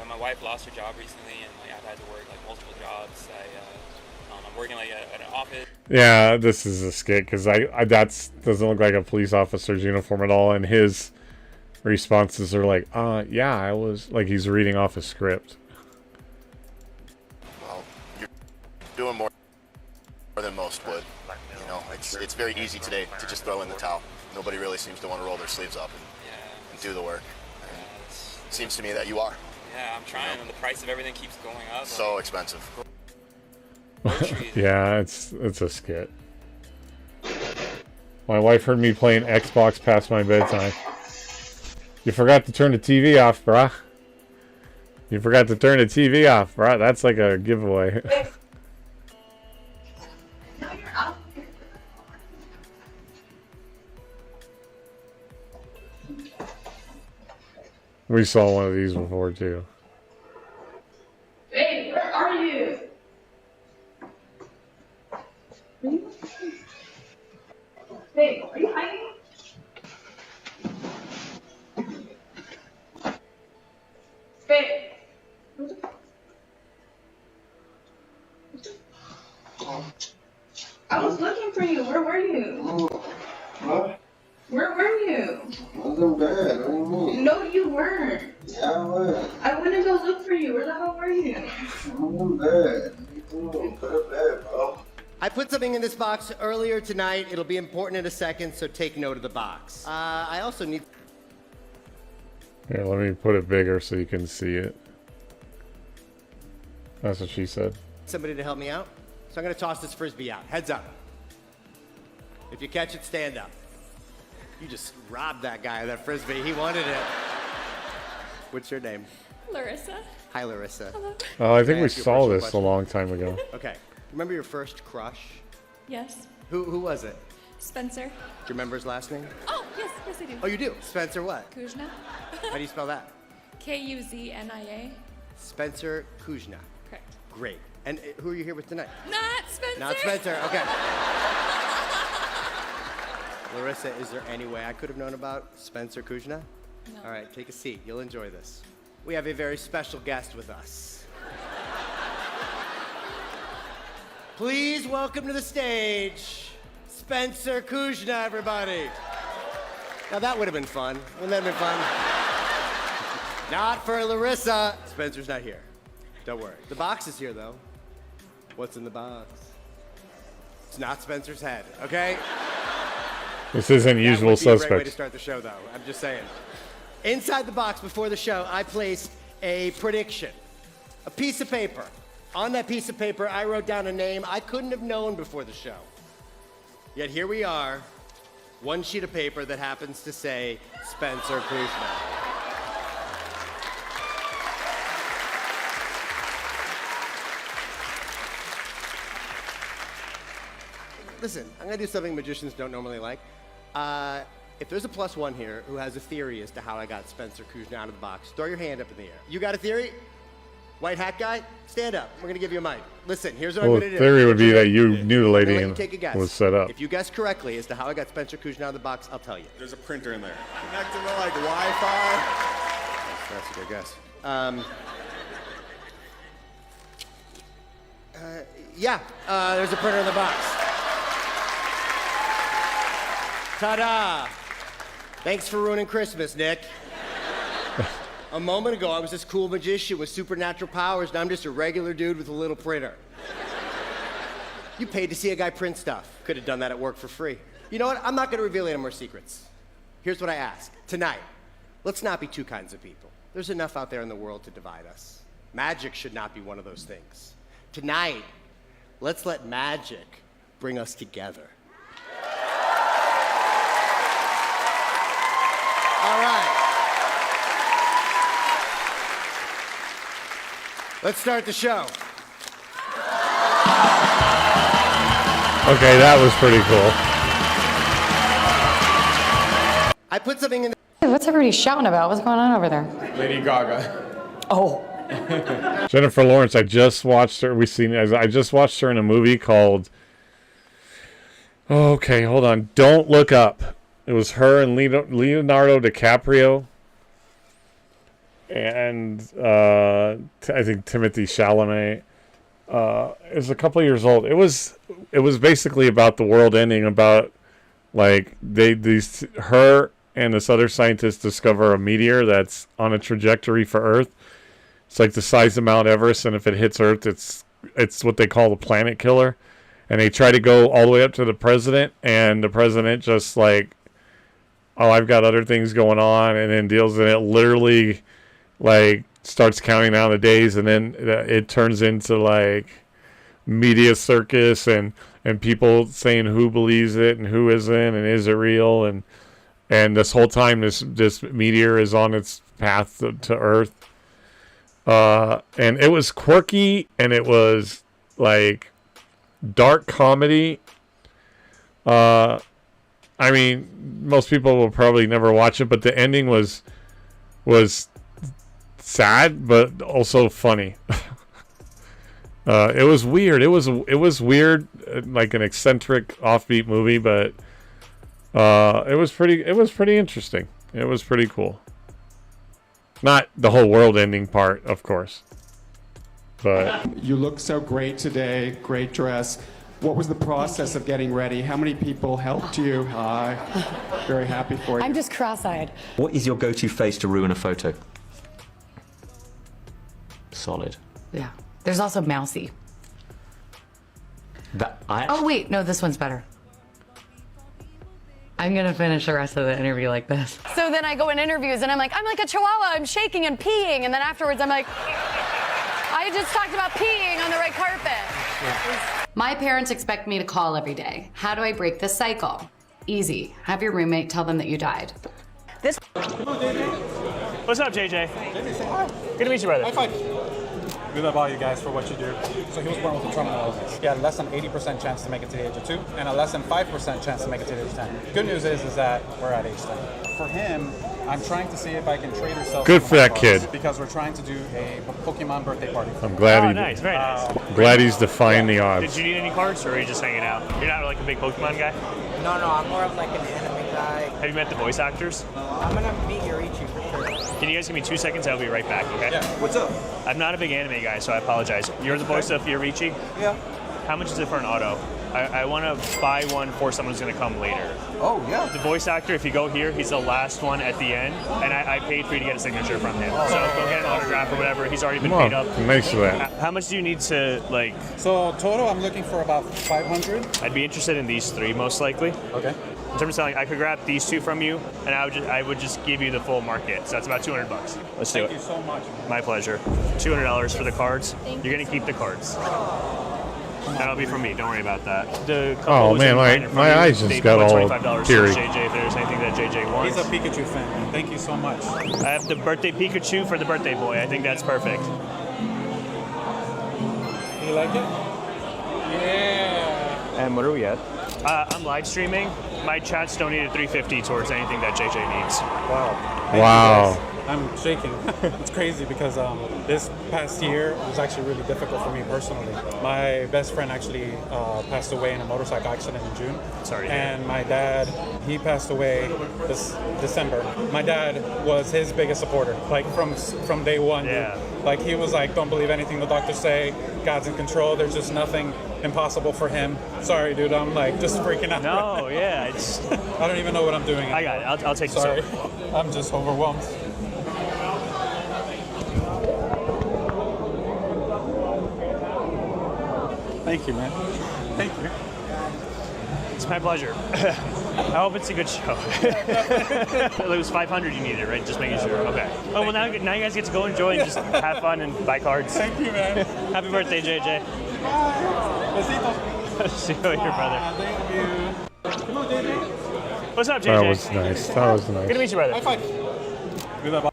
my wife lost her job recently, and like I've had to work like multiple jobs. I'm working like at an office. Yeah, this is a skit because that doesn't look like a police officer's uniform at all, and his responses are like, yeah, I was like he's reading off a script. Well, you're doing more than most would. You know, it's very easy today to just throw in the towel. Nobody really seems to want to roll their sleeves up and do the work. It seems to me that you are. Yeah, I'm trying, and the price of everything keeps going up. So expensive. Yeah, it's a skit. My wife heard me playing Xbox past my bedtime. You forgot to turn the TV off, bruh. You forgot to turn the TV off, bruh. That's like a giveaway. We saw one of these before, too. Hey, where are you? Hey, are you hiding? Babe. I was looking for you. Where were you? What? Where were you? I was in bed. What do you mean? No, you weren't. Yeah, I was. I went to go look for you. Where the hell were you? I was in bed. What you doing? Put a bed, bro. I put something in this box earlier tonight. It'll be important in a second, so take note of the box. I also need... Here, let me put it bigger so you can see it. That's what she said. somebody to help me out. So I'm going to toss this Frisbee out. Heads up. If you catch it, stand up. You just robbed that guy of that Frisbee. He wanted it. What's your name? Larissa. Hi, Larissa. Hello. Oh, I think we ask you a saw personal this question? a long time ago. Okay. Remember your first crush? Yes. Who was it? Spencer. Do you remember his last name? Oh, yes, yes I do. Oh, you do? Spencer what? Kuzna. How do you spell that? K-U-Z-N-I-A. Spencer Kuzna. Correct. Great. And who are you here with tonight? Not Spencer. Not Spencer. Okay. Larissa, is there any way I could have known about Spencer Kuzna? No. All right, take a seat. You'll enjoy this. We have a very special guest with us. Please welcome to the stage, Spencer Kuzna, everybody. Now that would have been fun. Wouldn't that have been fun? Not for Larissa. Spencer's not here. Don't worry. The box is here, though. What's in the box? It's not Spencer's head, okay? This isn't Usual That would be a great way to Suspects. start the show, though. I'm just saying. Inside the box before the show, I placed a prediction, a piece of paper. On that piece of paper, I wrote down a name I couldn't have known before the show. Yet here we are, one sheet of paper that happens to say Spencer Kuzma. Listen, I'm gonna do something magicians don't normally like. If there's a +1 here who has a theory as to how I got Spencer Kuzma out of the box, throw your hand up in the air. You got a theory? White hat guy, stand up. We're gonna give you a mic. Listen, here's what I'm Well, gonna do. the theory would be that you knew the lady I'm gonna let and you take a guess. was set up. If you guess correctly as to how I got Spencer Kuzma out of the box, I'll tell you. There's a printer in there. Connected to like Wi-Fi. That's a good guess. There's a printer in the box. Ta-da! Thanks for ruining Christmas, Nick. A moment ago, I was this cool magician with supernatural powers, and I'm just a regular dude with a little printer. You paid to see a guy print stuff. Could have done that at work for free. You know what? I'm not going to reveal any more secrets. Here's what I ask. Tonight, let's not be two kinds of people. There's enough out there in the world to divide us. Magic should not be one of those things. Tonight, let's let magic bring us together. All right. Let's start the show. Okay, that was pretty cool. I put something in the... Hey, what's everybody shouting about? What's going on over there? Lady Gaga. Oh. Jennifer Lawrence, I just watched her. I just watched her in a movie called... Okay, hold on. Don't Look Up. It was her and Leonardo DiCaprio. And I think Timothy Chalamet. It was a couple of years old. It was basically about the world ending. About like her and this other scientist discover a meteor that's on a trajectory for Earth. It's like the size of Mount Everest, and if it hits Earth, it's what they call the planet killer. And they try to go all the way up to the president, and the president just like, oh, I've got other things going on, and then deals in it literally. Like starts counting down the days, and then it turns into like media circus and people saying who believes it and who isn't, and is it real, and this whole time this meteor is on its path to Earth, and it was quirky, and it was like dark comedy. I mean, most people will probably never watch it, but the ending was sad, but also funny. It was weird. It was weird, like an eccentric, offbeat movie, but it was pretty interesting. It was pretty cool. Not the whole world ending part, of course. But you look so great today. Great dress. What was the process of getting ready? How many people helped you? Hi. Very happy for you. I'm just cross-eyed. What is your go-to face to ruin a photo? Solid. Yeah. There's also Mousy. Oh, wait. No, this one's better. I'm going to finish the rest of the interview like this. So then I go in interviews and I'm like a chihuahua. I'm shaking and peeing. And then afterwards I'm like, I just talked about peeing on the red carpet. My parents expect me to call every day. How do I break this cycle? Easy. Have your roommate tell them that you died. What's up, JJ? Good to meet you, brother. High five. We love all you guys for what you do. So he was born with a trauma nose. He had less than 80% chance to make it to the age of 2 and a less than 5% chance to make it to the age of 10. Good news is that we're at age 10. For him, I'm trying to see if I can trade yourself. Good for that kid. Because we're trying to do a Pokemon birthday party. I'm glad Oh, nice, very nice. Glad he's defying the odds. Did you need any cards, or are you just hanging out? You're not like a big Pokemon guy? No, I'm more of like an anime guy. Have you met the voice actors? I'm gonna meet Yorichi for sure. Can you guys give me 2 seconds? I'll be right back, okay? Yeah, what's up? I'm not a big anime guy, so I apologize. You're the voice of Yorichi? Yeah. How much is it for an auto? I want to buy one for someone who's going to come later. Oh, yeah. The voice actor, if you go here, he's the last one at the end, and I paid for you to get a signature from him. So go get an autograph or whatever. He's already been paid up. Nice of that. How much do you need to, like... So total, I'm looking for about 500. I'd be interested in these 3, most likely. Okay. In terms of selling, I could grab these 2 from you, and I would just give you the full market. So that's about $200. Let's do it. Thank you so much. My pleasure. $200 for the cards. You're going to keep the cards. That'll be from me. Don't worry about that. The Oh man, my eyes just got all $25 teary. to JJ if there's anything that JJ wants. He's a Pikachu fan. Thank you so much. I have the birthday Pikachu for the birthday boy. I think that's perfect. You like it? Yeah. And what are we at? I'm live streaming. My chat's donated $350 towards anything that JJ needs. Wow. Wow. I'm shaking. It's crazy because this past year was actually really difficult for me personally. My best friend actually passed away in a motorcycle accident in June. Sorry. And my dad, he passed away this December. My dad was his biggest supporter, like from day one. Yeah. Dude. Like he was like, don't believe anything the doctors say. God's in control. There's just nothing impossible for him. Sorry, dude. I'm like just freaking out. No, yeah. It's. I don't even know what I'm doing. I got it. I'll take this Sorry. over. I'm just overwhelmed. Thank you, man. Thank you. It's my pleasure. I hope it's a good show. It was 500 you needed, right? Just making sure. Okay. Oh, well, now you guys get to go enjoy and just have fun and buy cards. Thank you, man. Happy birthday, JJ. Besitos. See you later, brother. Thank you. Come on, JJ. What's up, JJ? That was nice. That was nice. Good to meet you, brother. High five. Goodbye.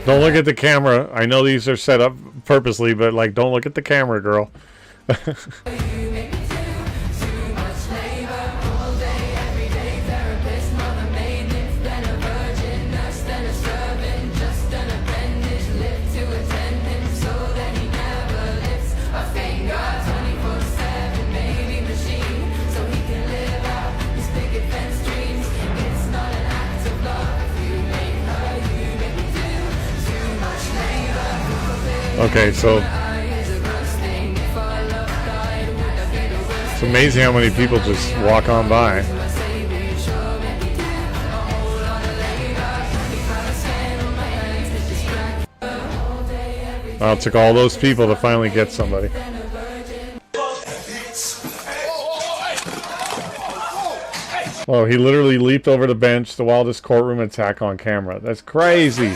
Don't look at the camera. I know these are set up purposely, but like, don't look at the camera, girl. Okay, so it's amazing how many people just walk on by. Well, it took all those people to finally get somebody. Well, he literally leaped over the bench, the wildest courtroom attack on camera. That's crazy.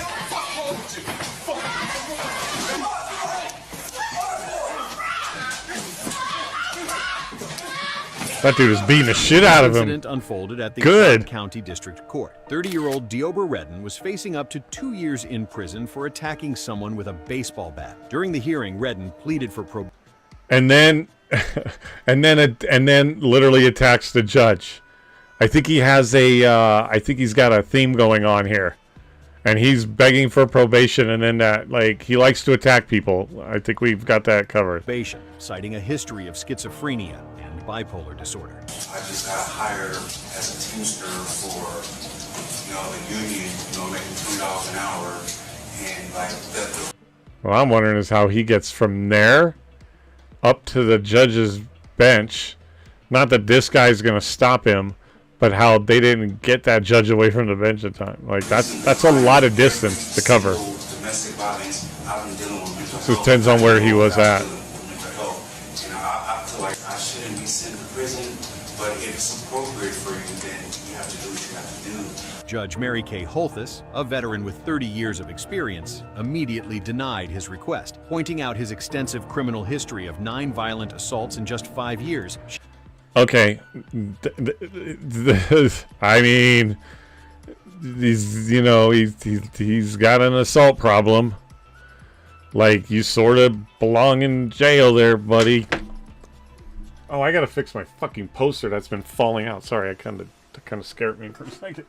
That dude is beating the shit out of him. Incident unfolded at the Good. County District Court. 30-year-old Deober Redden was facing up to 2 years in prison for attacking someone with a baseball bat. During the hearing, Redden pleaded for probation. And then, and then literally attacks the judge. I think he has a. I think he's got a theme going on here, and he's begging for probation. And then that, like, he likes to attack people. I think we've got that covered. Citing a history of schizophrenia and bipolar disorder. I just got hired as a teamster for, the union, making $2 an hour, and like that. What I'm wondering is how he gets from there up to the judge's bench. Not that this guy's gonna stop him, but how they didn't get that judge away from the bench in time. Like that's a lot of distance to cover. Domestic violence, I've been dealing with mental So it health. depends on where he was at. I feel like I shouldn't be sent to prison, but if it's appropriate for you, then you have to do what you have to do. Judge Mary Kay Holthus, a veteran with 30 years of experience, immediately denied his request, pointing out his extensive criminal history of 9 violent assaults in just 5 years. Okay, I mean, he's got an assault problem. Like, you sort of belong in jail there, buddy. Oh, I gotta fix my fucking poster that's been falling out. Sorry, that kind of scared me for a second.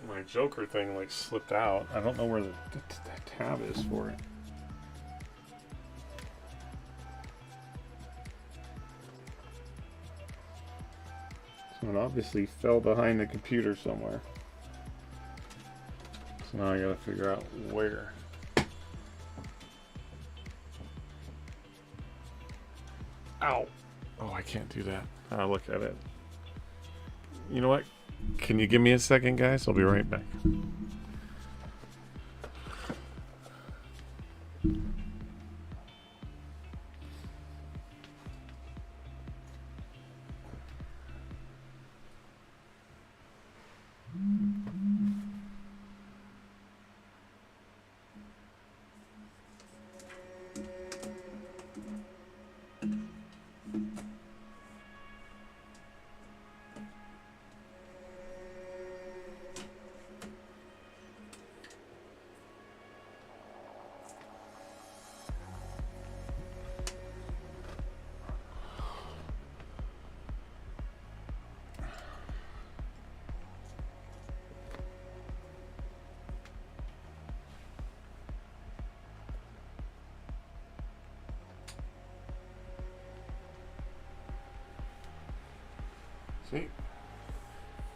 My Joker thing like slipped out. I don't know where the tab is for it. So it obviously fell behind the computer somewhere. So now I gotta figure out where. Ow! Oh, I can't do that. I'll look at it. You know what? Can you give me a second, guys? I'll be right back. See?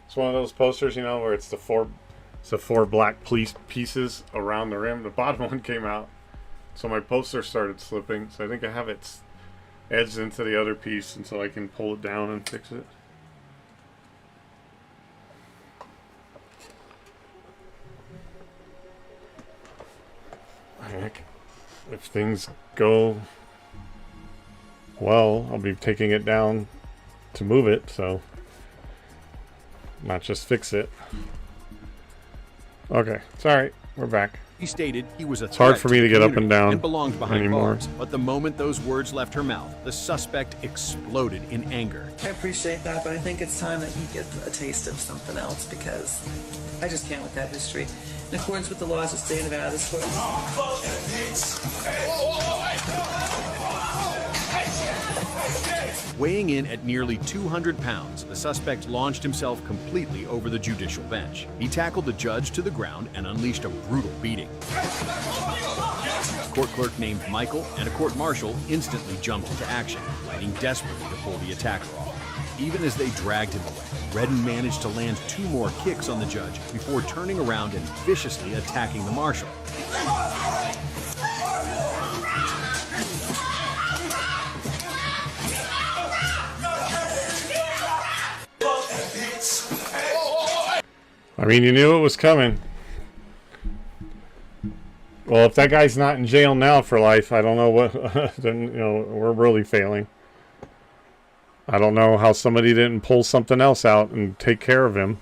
It's one of those posters, you know, where it's the four black pieces around the rim. The bottom one came out, so my poster started slipping. So I think I have it edged into the other piece, and so I can pull it down and fix it. Heck, if things go well, I'll be taking it down to move it, so not just fix it. Okay, it's alright. We're back. He stated he was a It's hard for me to get up and down and belonged behind anymore. bars. But the moment those words left her mouth, the suspect exploded in anger. I appreciate that, but I think it's time that he gets a taste of something else because I just can't with that history. In accordance with the laws of the state of Nevada, this court. Weighing in at nearly 200 pounds, the suspect launched himself completely over the judicial bench. He tackled the judge to the ground and unleashed a brutal beating. A court clerk named Michael and a court marshal instantly jumped into action, fighting desperately to pull the attacker off. Even as they dragged him away, Redden managed to land 2 more kicks on the judge before turning around and viciously attacking the marshal. I mean, you knew it was coming. Well, if that guy's not in jail now for life, I don't know what. Then, you know, we're really failing. I don't know how somebody didn't pull something else out and take care of him.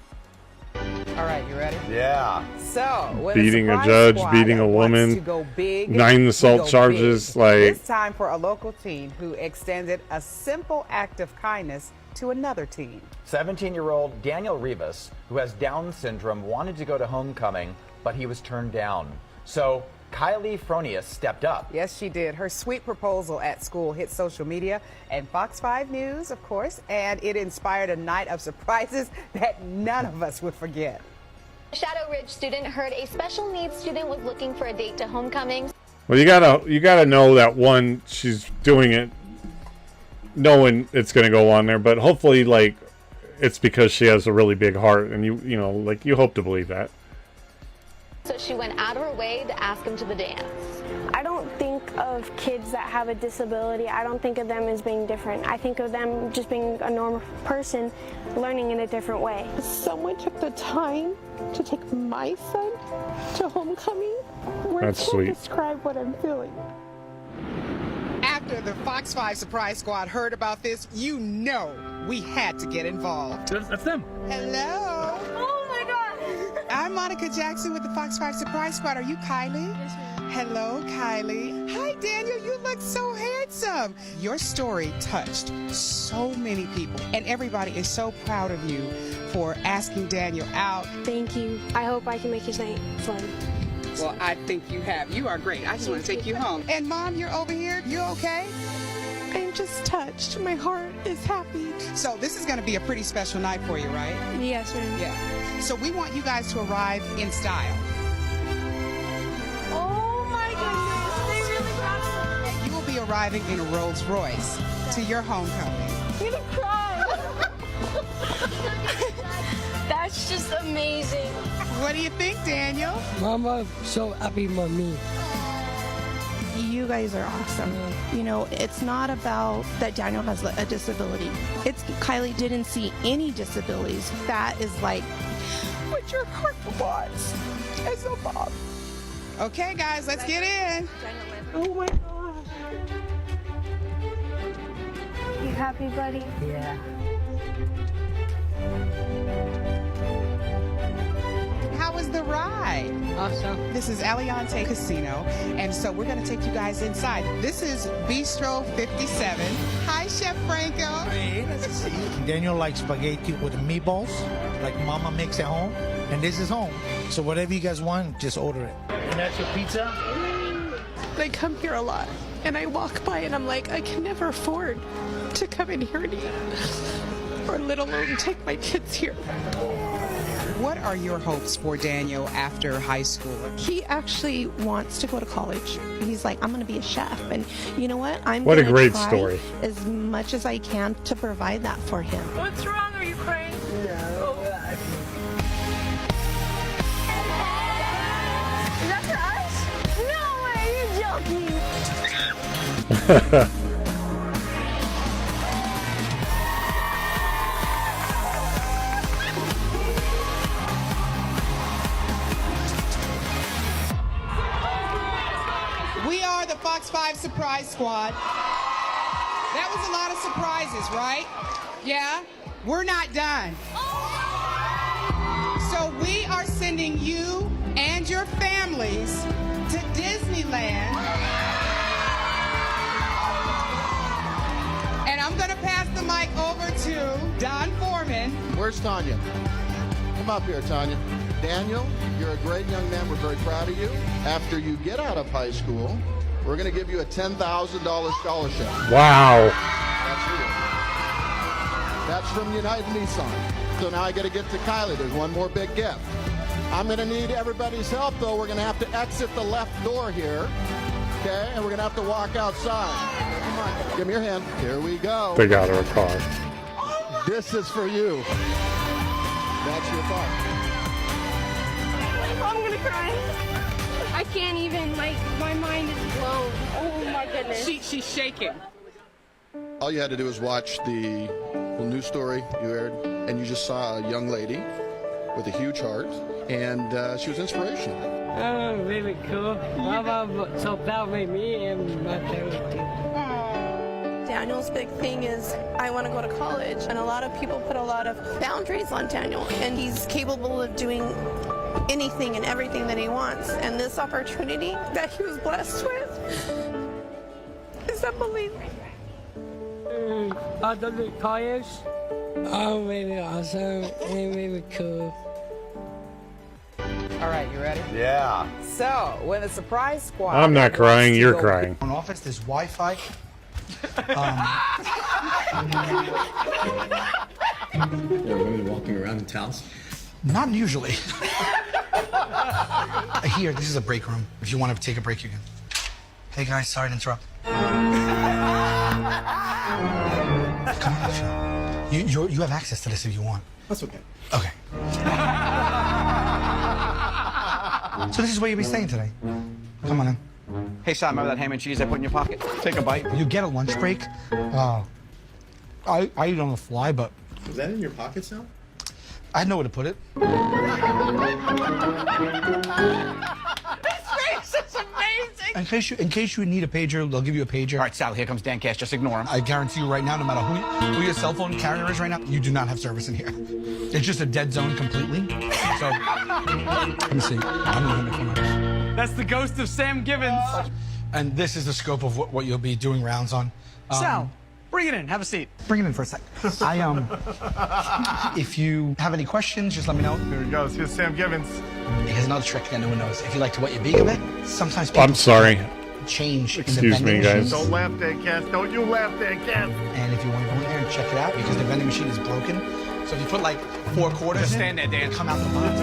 All right, you ready? Yeah. So, when Beating a surprise judge, squad beating a wants woman, to go big, 9 we assault go charges, big. like. It's time for a local teen who extended a simple act of kindness to another teen. 17-year-old Daniel Rivas, who has Down syndrome, wanted to go to homecoming, but he was turned down. So Kylie Fronius stepped up. Yes, she did. Her sweet proposal at school hit social media and Fox 5 News, of course, and it inspired a night of surprises that none of us would forget. A Shadow Ridge student heard a special needs student was looking for a date to homecoming. Well, you gotta know that one, she's doing it knowing it's gonna go on there, but hopefully, like, it's because she has a really big heart, and you know, like, you hope to believe that. So she went out of her way to ask him to the dance. I don't think of kids that have a disability, I don't think of them as being different. I think of them just being a normal person learning in a different way. Someone took the time to take my son to homecoming. That's can't sweet. Describe what I'm feeling. After the Fox 5 Surprise Squad heard about this, you know we had to get involved. That's them. Hello. Oh my God. I'm Monica Jackson with the Fox 5 Surprise Squad. Are you Kylie? Yes, ma'am. Hello, Kylie. Hi, Daniel. You look so handsome. Your story touched so many people, and everybody is so proud of you for asking Daniel out. Thank you. I hope I can make his night fun. Well, I think you have. You are great. I just want to take you home. And Mom, you're over here. You okay? I'm just touched. My heart is happy. So this is going to be a pretty special night for you, right? Yes, ma'am. Yeah. So we want you guys to arrive in style. Oh my goodness. They really brought us. And you will be arriving in a Rolls Royce to your homecoming. I'm gonna cry. What do you think, Daniel? Mama, so happy for me. You guys are awesome. You know, it's not about that Daniel has a disability. It's Kylie didn't see any disabilities. That is like what your heart wants as a mom. Okay, guys, let's get in. Oh my God. You happy, buddy? Yeah. How was the ride? Awesome. This is Aliante Casino, and so we're going to take you guys inside. This is Bistro 57. Hi, Chef Franco. Hey, nice to see you. Daniel likes spaghetti with meatballs, like Mama makes at home, and this is home. So whatever you guys want, just order it. And that's your pizza? I come here a lot, and I walk by, and I'm like, I can never afford to come in here and eat, or let alone take my kids here. What are your hopes for Daniel after high school? He actually wants to go to college. He's like, I'm going to be a chef. And you know what? What a gonna great try story. as much as I can to provide that for him. What's wrong? Are you crying? No. Is that for us? No way, you're joking. We are the Fox 5 Surprise Squad. That was a lot of surprises, right? Yeah? We're not done. So we are sending you and your families to Disneyland. And I'm going to pass the mic over to Don Foreman. Where's Tanya? Come up here, Tanya. Daniel, you're a great young man. We're very proud of you. After you get out of high school, we're going to give you a $10,000 scholarship. Wow. That's you. That's from United Nissan. So now I got to get to Kylie. There's one more big gift. I'm going to need everybody's help, though. We're going to have to exit the left door here. Okay? And we're going to have to walk outside. Come on. Give me your hand. Here we go. They got her a car. This is for you. That's your car. I'm gonna cry. I can't even, like, my mind is blown. Oh my goodness. She's shaking. All you had to do was watch the news story you aired, and you just saw a young lady with a huge heart, and she was inspirational. Oh, really cool. Mama, so proud of me and my family too. Daniel's big thing is, I want to go to college. And a lot of people put a lot of boundaries on Daniel, and he's capable of doing anything and everything that he wants. And this opportunity that he was blessed with is unbelievable. I done the college. Oh, really awesome and really cool. All right, you ready? Yeah. So, when the surprise squad. I'm not crying, you're crying. On office, there's Wi-Fi. There are women walking around in towels? Not usually. Here, this is a break room. If you want to take a break, you can. Hey guys, sorry to interrupt. Come on, you have access to this if you want. That's okay. Okay. So this is where you'll be staying today. Come on in. Hey, Sean, remember that ham and cheese I put in your pocket? Take a bite. You get a lunch break. I eat on the fly, but Is that in your pockets now? I know where to put it. This face is amazing. In case you need a pager, they'll give you a pager. All right, Sal, here comes Dan Cash. Just ignore him. I guarantee you right now, no matter who your cell phone carrier is right now, you do not have service in here. It's just a dead zone completely. So, let me see. I'm not gonna come out. That's the ghost of Sam Givens. And this is the scope of what you'll be doing rounds on. Sal, bring it in. Have a seat. Bring it in for a sec. If you have any questions, just let me know. Here he goes. Here's Sam Givens. Here's another trick that no one knows. If you like to wet your beak a bit, sometimes people I'm sorry. change in the Excuse vending me, guys. machines. Don't laugh, Dan Cash. Don't you laugh, Dan Cash. And if you want to go in there and check it out, because the vending machine is broken, so if you put like 4 quarters Just in, stand there, Dan. come out the box.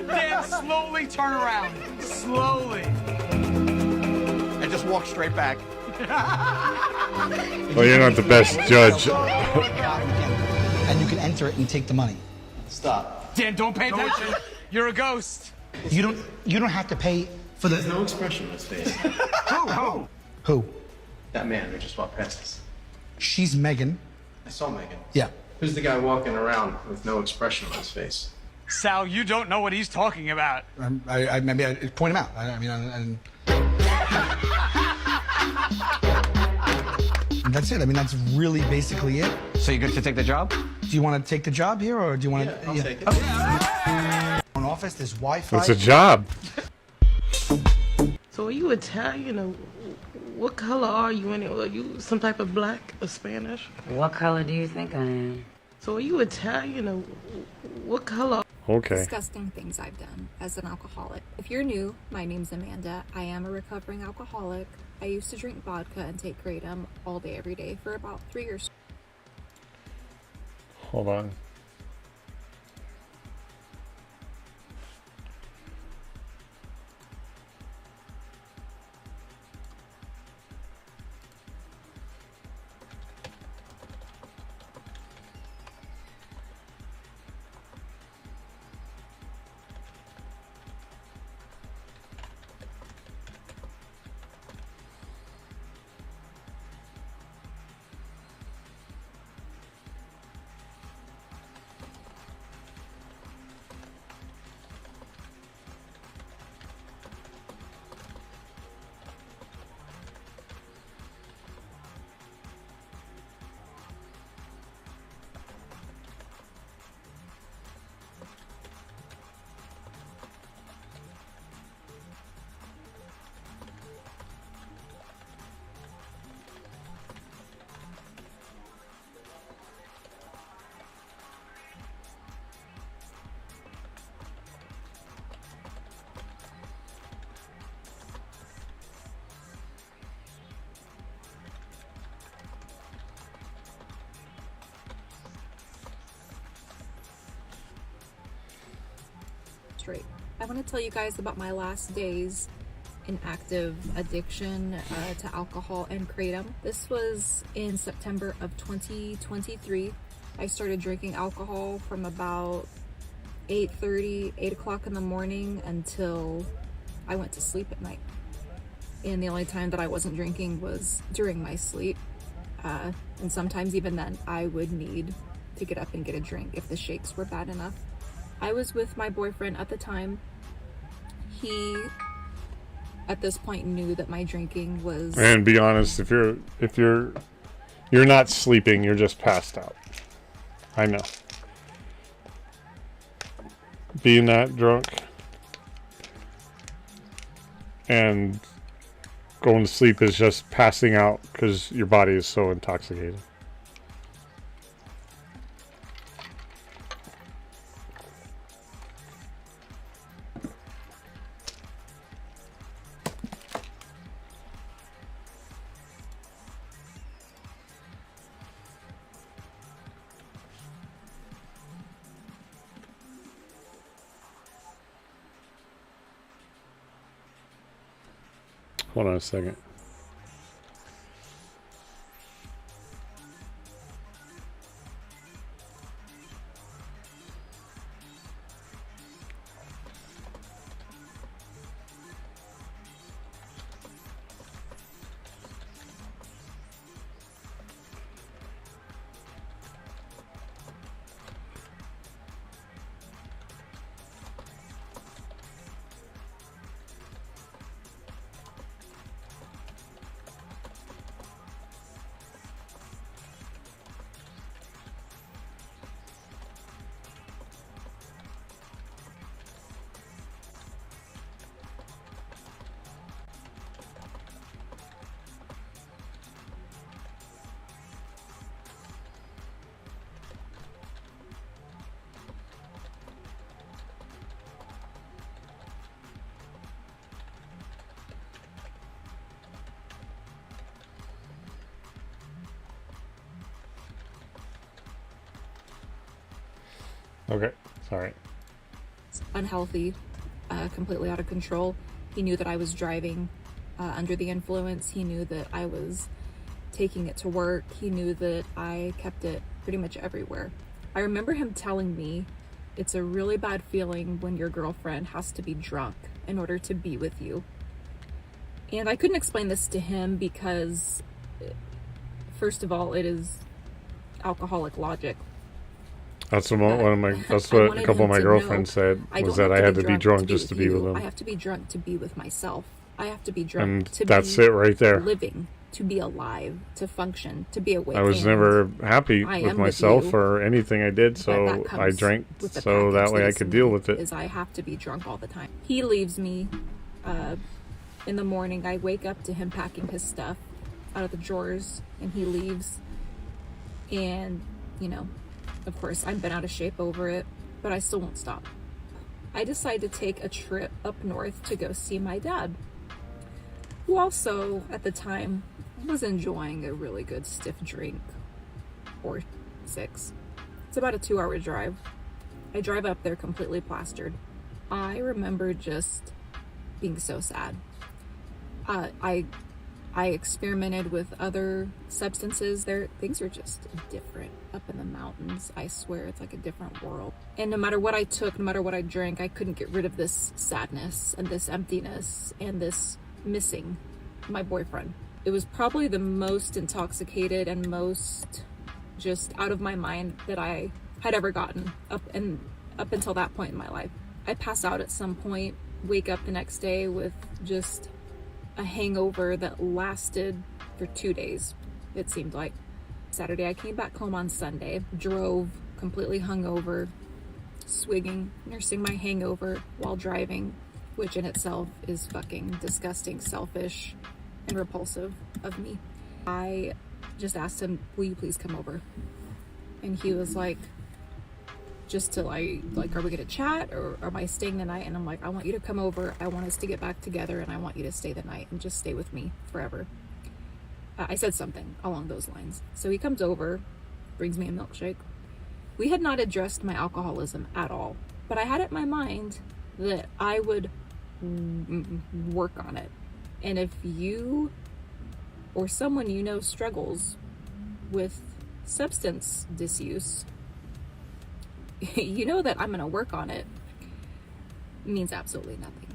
Dan, slowly turn around. Slowly. And just walk straight back. Well, you're not the best judge. and you can enter it and take the money. Stop. Dan, don't pay attention. You're a ghost. You don't have to pay for the. There's no expression on his face. Who? That man who just walked past us. She's Megan. I saw Megan. Yeah. Who's the guy walking around with no expression on his face? Sal, you don't know what he's talking about. Maybe I point him out. That's it. I mean, that's really basically it. So you good to take the job? Do you want to take the job here, or do you want to? I'll take it. Okay. An office. There's Wi-Fi. It's a job. So are you Italian, or what color are you anyway? Are you some type of black or Spanish? What color do you think I am? So are you Italian, or what color? Okay. Disgusting things I've done as an alcoholic. If you're new, my name's Amanda. I am a recovering alcoholic. I used to drink vodka and take kratom all day, every day for about 3 years. Hold on. Straight. I want to tell you guys about my last days in active addiction to alcohol and kratom. This was in September of 2023. I started drinking alcohol from about 8:30, 8 o'clock in the morning until I went to sleep at night. And the only time that I wasn't drinking was during my sleep. And sometimes even then I would need to get up and get a drink if the shakes were bad enough. I was with my boyfriend at the time. He, at this point, knew that my drinking was... And be honest, if you're not sleeping, you're just passed out. I know. Being that drunk and going to sleep is just passing out because your body is so intoxicated. Hold on a second. Okay, sorry. Unhealthy, completely out of control. He knew that I was driving under the influence. He knew that I was taking it to work. He knew that I kept it pretty much everywhere. I remember him telling me it's a really bad feeling when your girlfriend has to be drunk in order to be with you. And I couldn't explain this to him because, first of all, it is alcoholic logic. That's what a couple of my girlfriends said, was that I had to be drunk just to be with them. I have to be drunk to be with myself. I have to be drunk to that's be it right there. living, to be alive, to function, to be awake. I was never happy with myself or anything I did, so I drank so that way I could deal with it. Is I have to be drunk all the time. He leaves me in the morning. I wake up to him packing his stuff out of the drawers, and he leaves. And, you know, of course, I'm bent out of shape over it, but I still won't stop. I decide to take a trip up north to go see my dad, who also, at the time, was enjoying a really good stiff drink, or 6. It's about a 2-hour drive. I drive up there completely plastered. I remember just being so sad. I experimented with other substances. Things are just different up in the mountains. I swear, it's like a different world. And no matter what I took, no matter what I drank, I couldn't get rid of this sadness and this emptiness and this missing my boyfriend. It was probably the most intoxicated and most just out of my mind that I had ever gotten up until that point in my life. I pass out at some point, wake up the next day with just a hangover that lasted for 2 days, it seemed like. Saturday, I came back home on Sunday, drove completely hungover, swigging, nursing my hangover while driving, which in itself is fucking disgusting, selfish, and repulsive of me. I just asked him, will you please come over? And he was like, just to like, are we gonna chat or am I staying the night? And I'm like, I want you to come over. I want us to get back together and I want you to stay the night and just stay with me forever. I said something along those lines. So he comes over, brings me a milkshake. We had not addressed my alcoholism at all, but I had it in my mind that I would work on it. And if you or someone you know struggles with substance disuse, you know that I'm going to work on it. It means absolutely nothing.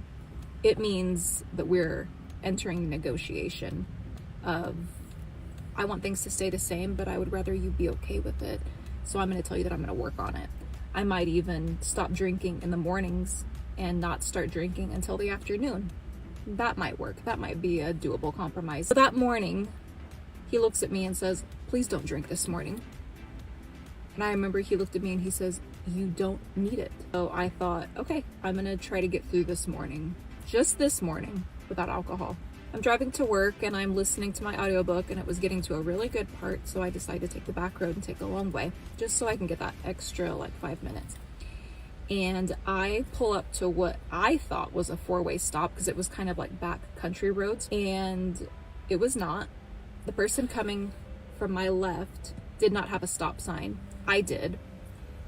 It means that we're entering negotiation of, I want things to stay the same, but I would rather you be okay with it. So I'm going to tell you that I'm going to work on it. I might even stop drinking in the mornings and not start drinking until the afternoon. That might work. That might be a doable compromise. So that morning, he looks at me and says, please don't drink this morning. And I remember he looked at me and he says, you don't need it. So I thought, okay, I'm gonna try to get through this morning, just this morning, without alcohol. I'm driving to work and I'm listening to my audiobook and it was getting to a really good part, so I decided to take the back road and take the long way, just so I can get that extra like 5 minutes. And I pull up to what I thought was a 4-way stop because it was kind of like back country roads, and it was not. The person coming from my left did not have a stop sign. I did.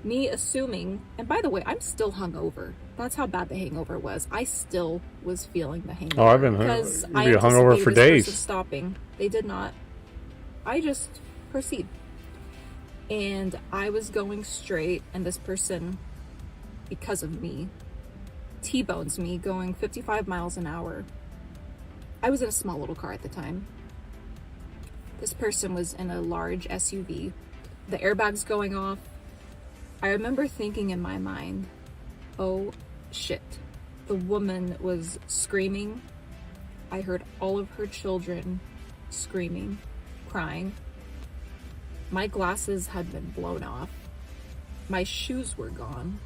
Me assuming, and by the way, I'm still hungover. That's how bad the hangover was. I still was feeling the hangover. Oh, I've been hungover for days. Stopping. They did not. I just proceed. And I was going straight, and this person, because of me, T-bones me going 55 miles an hour. I was in a small little car at the time. This person was in a large SUV. The airbags going off. I remember thinking in my mind, oh shit. The woman was screaming. I heard all of her children screaming, crying. My glasses had been blown off. My shoes were gone.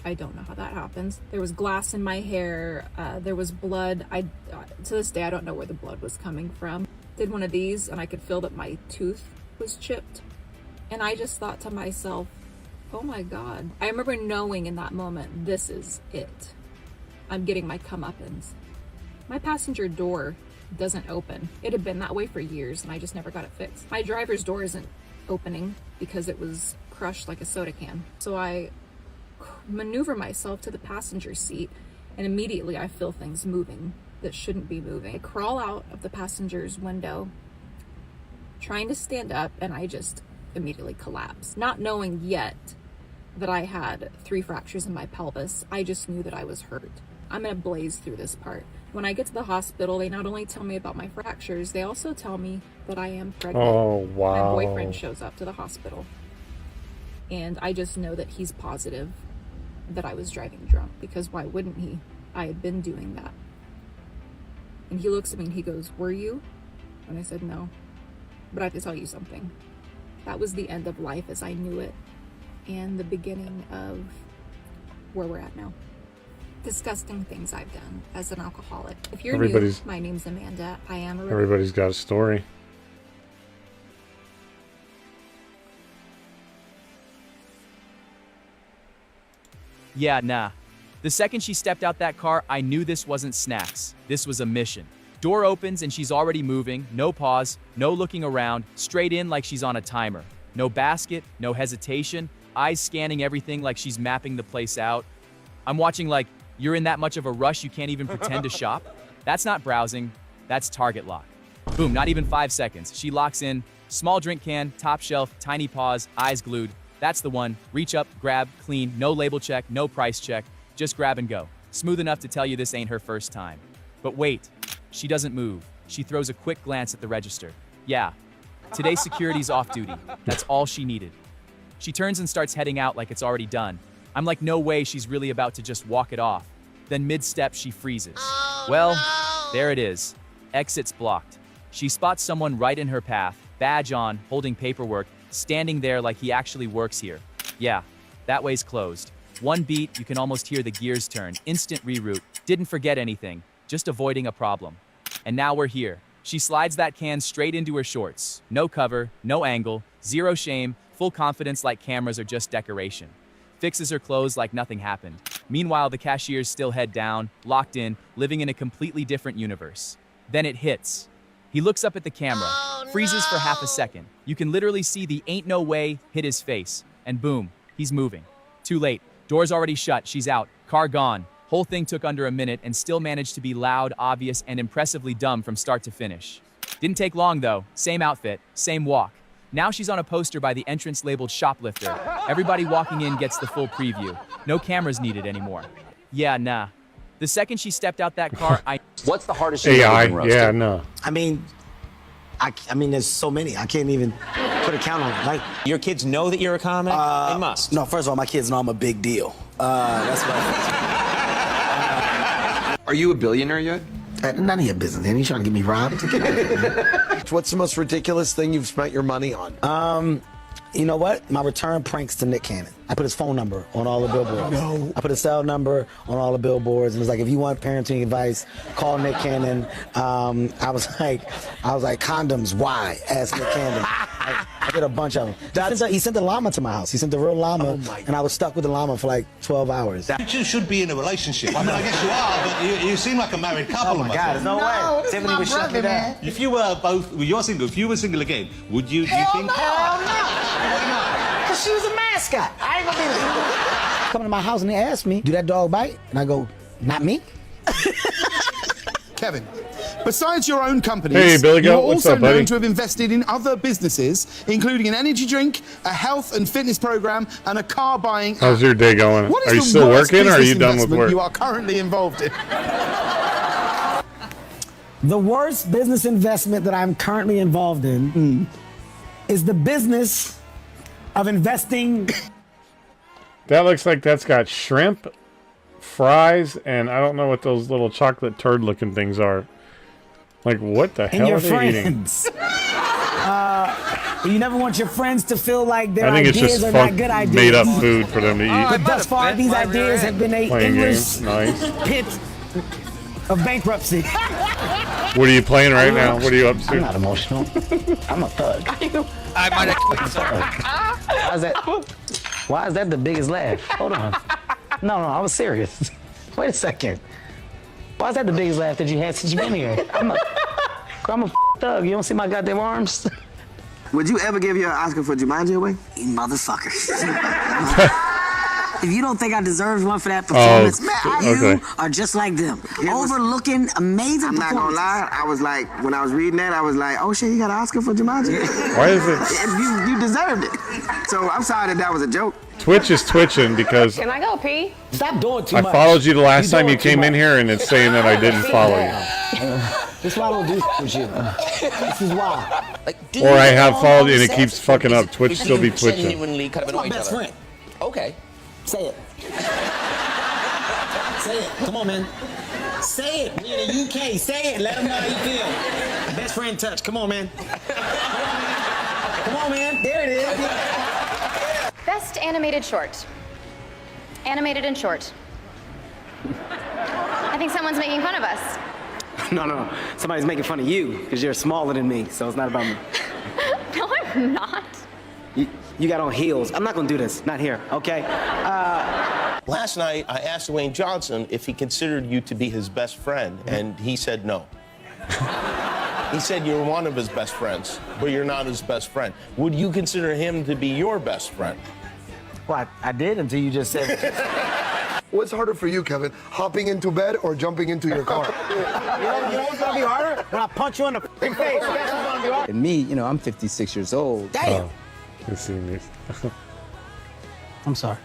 I don't know how that happens. There was glass in my hair. There was blood. To this day, I don't know where the blood was coming from. Did one of these and I could feel that my tooth was chipped. And I just thought to myself, oh my God. I remember knowing in that moment, this is it. I'm getting my comeuppance. My passenger door doesn't open. It had been that way for years and I just never got it fixed. My driver's door isn't opening because it was crushed like a soda can. So I maneuver myself to the passenger seat and immediately I feel things moving that shouldn't be moving. I crawl out of the passenger's window, trying to stand up, and I just immediately collapse. Not knowing yet that I had 3 fractures in my pelvis, I just knew that I was hurt. I'm gonna blaze through this part. When I get to the hospital, they not only tell me about my fractures, they also tell me that I am pregnant. Oh, wow. My boyfriend shows up to the hospital, and I just know that he's positive that I was driving drunk, because why wouldn't he? I had been doing that. And he looks at me and he goes, "Were you?" And I said, "No, but I have to tell you something. That was the end of life as I knew it, and the beginning of where we're at now." Disgusting things I've done as an alcoholic. If you're new, my name's Amanda. I am a Everybody's got a story. Yeah, nah. The second she stepped out that car, I knew this wasn't snacks. This was a mission. Door opens and she's already moving. No pause, no looking around, straight in like she's on a timer. No basket, no hesitation, eyes scanning everything like she's mapping the place out. I'm watching like, you're in that much of a rush you can't even pretend to shop? That's not browsing, that's target lock. Boom, not even 5 seconds. She locks in, small drink can, top shelf, tiny pause, eyes glued. That's the one. Reach up, grab, clean, no label check, no price check. Just grab and go. Smooth enough to tell you this ain't her first time. But wait, she doesn't move. She throws a quick glance at the register. Yeah, today's security's off duty. That's all she needed. She turns and starts heading out like it's already done. I'm like, no way she's really about to just walk it off. Then mid-step, she freezes. There it is. Exit's blocked. She spots someone right in her path, badge on, holding paperwork, standing there like he actually works here. Yeah, that way's closed. One beat, you can almost hear the gears turn. Instant reroute. Didn't forget anything, just avoiding a problem. And now we're here. She slides that can straight into her shorts. No cover, no angle, zero shame, full confidence like cameras are just decoration. Fixes her clothes like nothing happened. Meanwhile, the cashier's still head down, locked in, living in a completely different universe. Then it hits. He looks up at the camera, freezes for half a second. You can literally see the "ain't no way" hit his face. And boom, he's moving. Too late. Door's already shut, she's out, car gone. Whole thing took under a minute and still managed to be loud, obvious, and impressively dumb from start to finish. Didn't take long though, same outfit, same walk. Now she's on a poster by the entrance labeled shoplifter. Everybody walking in gets the full preview. No cameras needed anymore. Yeah, nah. The second she stepped out that car, What's the hardest AI, yeah, no. I mean, there's so many. I can't even put a count on it. Like, your kids know that you're a comic? They must. No, first of all, my kids know I'm a big deal. That's what Are you a billionaire yet? None of your business, man. You trying to get me robbed? What's the most ridiculous thing you've spent your money on? You know what? My return pranks to Nick Cannon. I put his phone number on all the billboards. No. I put his cell number on all the billboards, and it was like, if you want parenting advice, call Nick Cannon. I was like, condoms, why? Ask Nick Cannon. I did a bunch of them. He sent a llama to my house. He sent a real llama, and I was stuck with the llama for like 12 hours. You two should be in a relationship. I mean, I guess you are, but you seem like a married couple. Oh my God, there's no way. Tiffany would shut me down. If you were both, you're single. If you were single again, would you? Do you think? Hell no. Because she was a mascot. I ain't gonna be coming to my house and they asked me, do that dog bite? And I go, not me. Kevin, besides your own companies, hey, Billy you're Goat, what's also up, buddy? known to have invested in other businesses, including an energy drink, a health and fitness program, and a car buying app. How's your day going? What is are you the still worst working or are you business done with investment work? you are currently involved in? The worst business investment that I'm currently involved in is the business of investing. That looks like that's got shrimp, fries, and I don't know what those little chocolate turd looking things are. Like, what the hell are they eating? You never want your friends to feel like their I think it's ideas just are not good ideas. made up food for them to eat. But thus far, these ideas have been a endless pit of bankruptcy. What are you playing right now? What are you up to? I'm not emotional. I'm a thug. I might have quit. Why is that the biggest laugh? Hold on. No, I was serious. Wait a second. Why is that the biggest laugh that you had since you've been here? I'm a thug. You don't see my goddamn arms? Would you ever give your Oscar for Jumanji away? You motherfucker. If you don't think I deserved one for that performance, you okay. are just like them. Overlooking amazing performance. I'm not gonna lie, I was like, when I was reading that, I was like, oh shit, you got an Oscar for Jumanji? Why is it? You deserved it. So I'm sorry that was a joke. Twitch is twitching because Can I go pee? Stop doing too I much. followed you the last time you came in here, and it's saying that I didn't follow you. This is why I don't do with you. This is why. Or I have followed and it keeps fucking up. Twitch still be twitching. Genuinely kind of annoy each Best other. friend. Okay. Say it. Say it. Come on, man. Say it. We're in the UK. Say it. Let them know how you feel. Best friend touch. Come on, man. Come on, man. There it is. Best animated short. Animated and short. I think someone's making fun of us. No. Somebody's making fun of you because you're smaller than me, so it's not about me. No, I'm not. You got on heels. I'm not going to do this. Not here, okay? Last night, I asked Dwayne Johnson if he considered you to be his best friend, and he said no. He said you're one of his best friends, but you're not his best friend. Would you consider him to be your best friend? Well, I did until you just said What's harder for you, Kevin? Hopping into bed or jumping into your car? You know what's gonna be harder? When I punch you in the face. That's what's gonna be harder. And me, you know, I'm 56 years old. Damn. You've seen this. I'm sorry.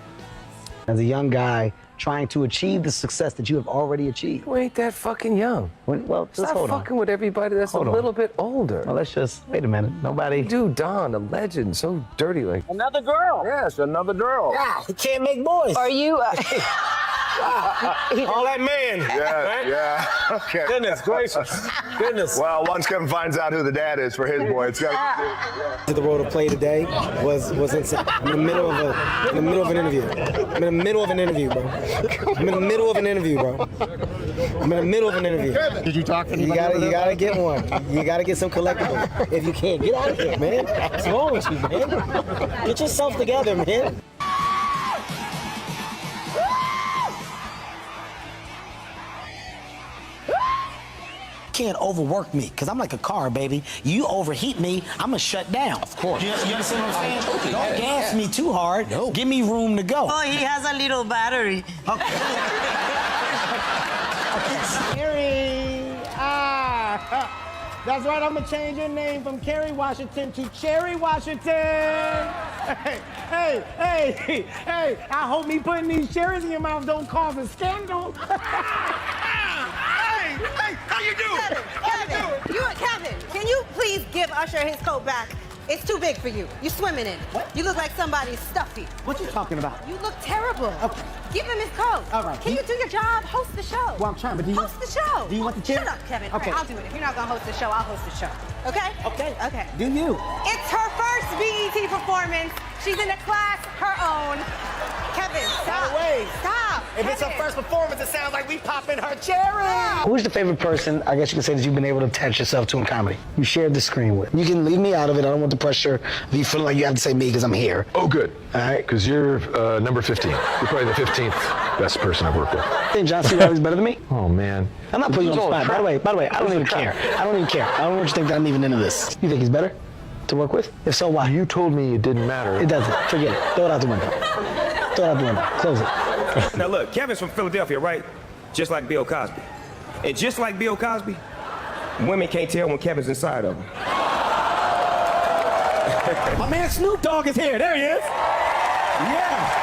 As a young guy trying to achieve the success that you have already achieved. You ain't that fucking young. Well, just Stop hold on. fucking with everybody that's Hold a on. little bit older. Well, let's just wait a minute. Nobody. Dude, Don, a legend, so dirty like. Another girl. Yes, another girl. Yeah, he can't make boys. Are you? All that man. Yeah. Okay. Goodness gracious. Goodness. Well, once Kevin finds out who the dad is for his boy, it's got. The role to play today was insane. I'm in the middle of an interview. I'm in the middle of an interview, bro. Did you talk to You anybody? gotta get one. You gotta get some collectibles. If you can't, get out of here, man. What's wrong with you, man? Get yourself together, man. Can't overwork me, because I'm like a car, baby. You overheat me, I'm going to shut down. Of course. You understand what I'm saying? Totally Don't gas me too hard. No. Give me room to go. Oh, he has a little battery. Carrie! That's right, I'm going to change your name from Kerry Washington to Cherry Washington. Hey, I hope me putting these cherries in your mouth don't cause a scandal. Hey, how you doing? Kevin, can you please give Usher his coat back? It's too big for you. You're swimming in it. What? You look like somebody's stuffy. What you talking about? You look terrible. Okay. Give him his coat. All right. Can you do your job? Host the show. Well, I'm trying, but do you... Host the show. Do you want the chair? Shut up, Kevin. Okay. All right, I'll do it. If you're not going to host the show, I'll host the show. Okay? Okay. Do you? It's her first BET performance. She's in a class her own. Kevin, stop. By the way, Stop. if it's her Kevin. first performance, it sounds like we popping her cherry. Who's the favorite person, I guess you can say, that you've been able to attach yourself to in comedy? You shared the screen with. You can leave me out of it. I don't want the pressure of you feeling like you have to say me because I'm here. Oh, good. All right? Because you're number 15. You're probably the 15th best person I've worked with. Think John C. Reilly's better than me? Oh, man. I'm not putting you on the spot. By the way, I don't even care. I don't want you to think that I'm even into this. You think he's better to work with? If so, why? You told me it didn't matter. It doesn't. Forget it. Throw it out the window. Throw it out the window. Close it. Now look, Kevin's from Philadelphia, right? Just like Bill Cosby. And just like Bill Cosby, women can't tell when Kevin's inside of them. My man Snoop Dogg is here. There he is. Yeah.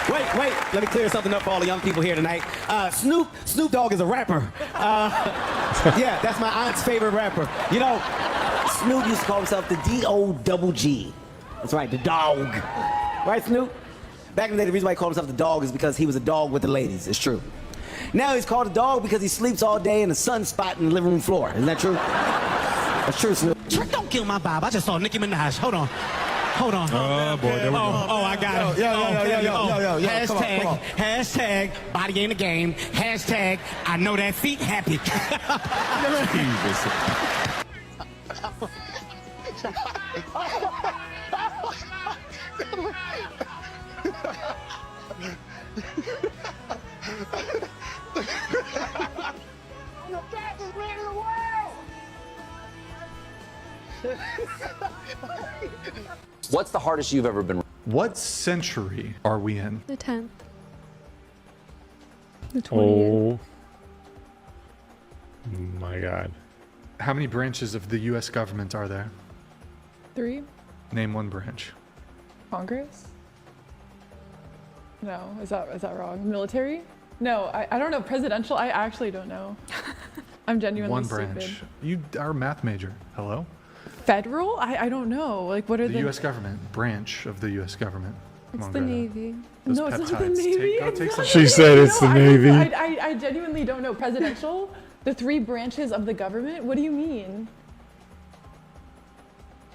Wait. Let me clear something up for all the young people here tonight. Snoop Dogg is a rapper. Yeah, that's my aunt's favorite rapper. You know, Snoop used to call himself the D-O-double-G. That's right, the dog. Right, Snoop? Back in the day, the reason why he called himself the dog is because he was a dog with the ladies. It's true. Now he's called a dog because he sleeps all day in a sunspot in the living room floor. Isn't that true? That's true, Snoop. Don't kill my vibe. I just saw Nicki Minaj. Hold on. Oh, boy, there we go. Oh, I got it. Yo. Hashtag body in the game. Hashtag I know that seat happy. What's the hardest you've ever been? What century are we in? The 10th. The 20th. Oh my God. How many branches of the U.S. government are there? 3. Name one branch. Congress? No, is that wrong? Military? No, I don't know. Presidential? I actually don't know. I'm genuinely One stupid. branch. You are a math major. Hello? Federal? I don't know. Like, what are The U.S. government. Branch of the U.S. government. Come It's on, the Greta. Navy. Those No, it's not the peptides. Navy. Go take some. She said it's the No, I don't Navy. know. I genuinely don't know. Presidential? The 3 branches of the government? What do you mean?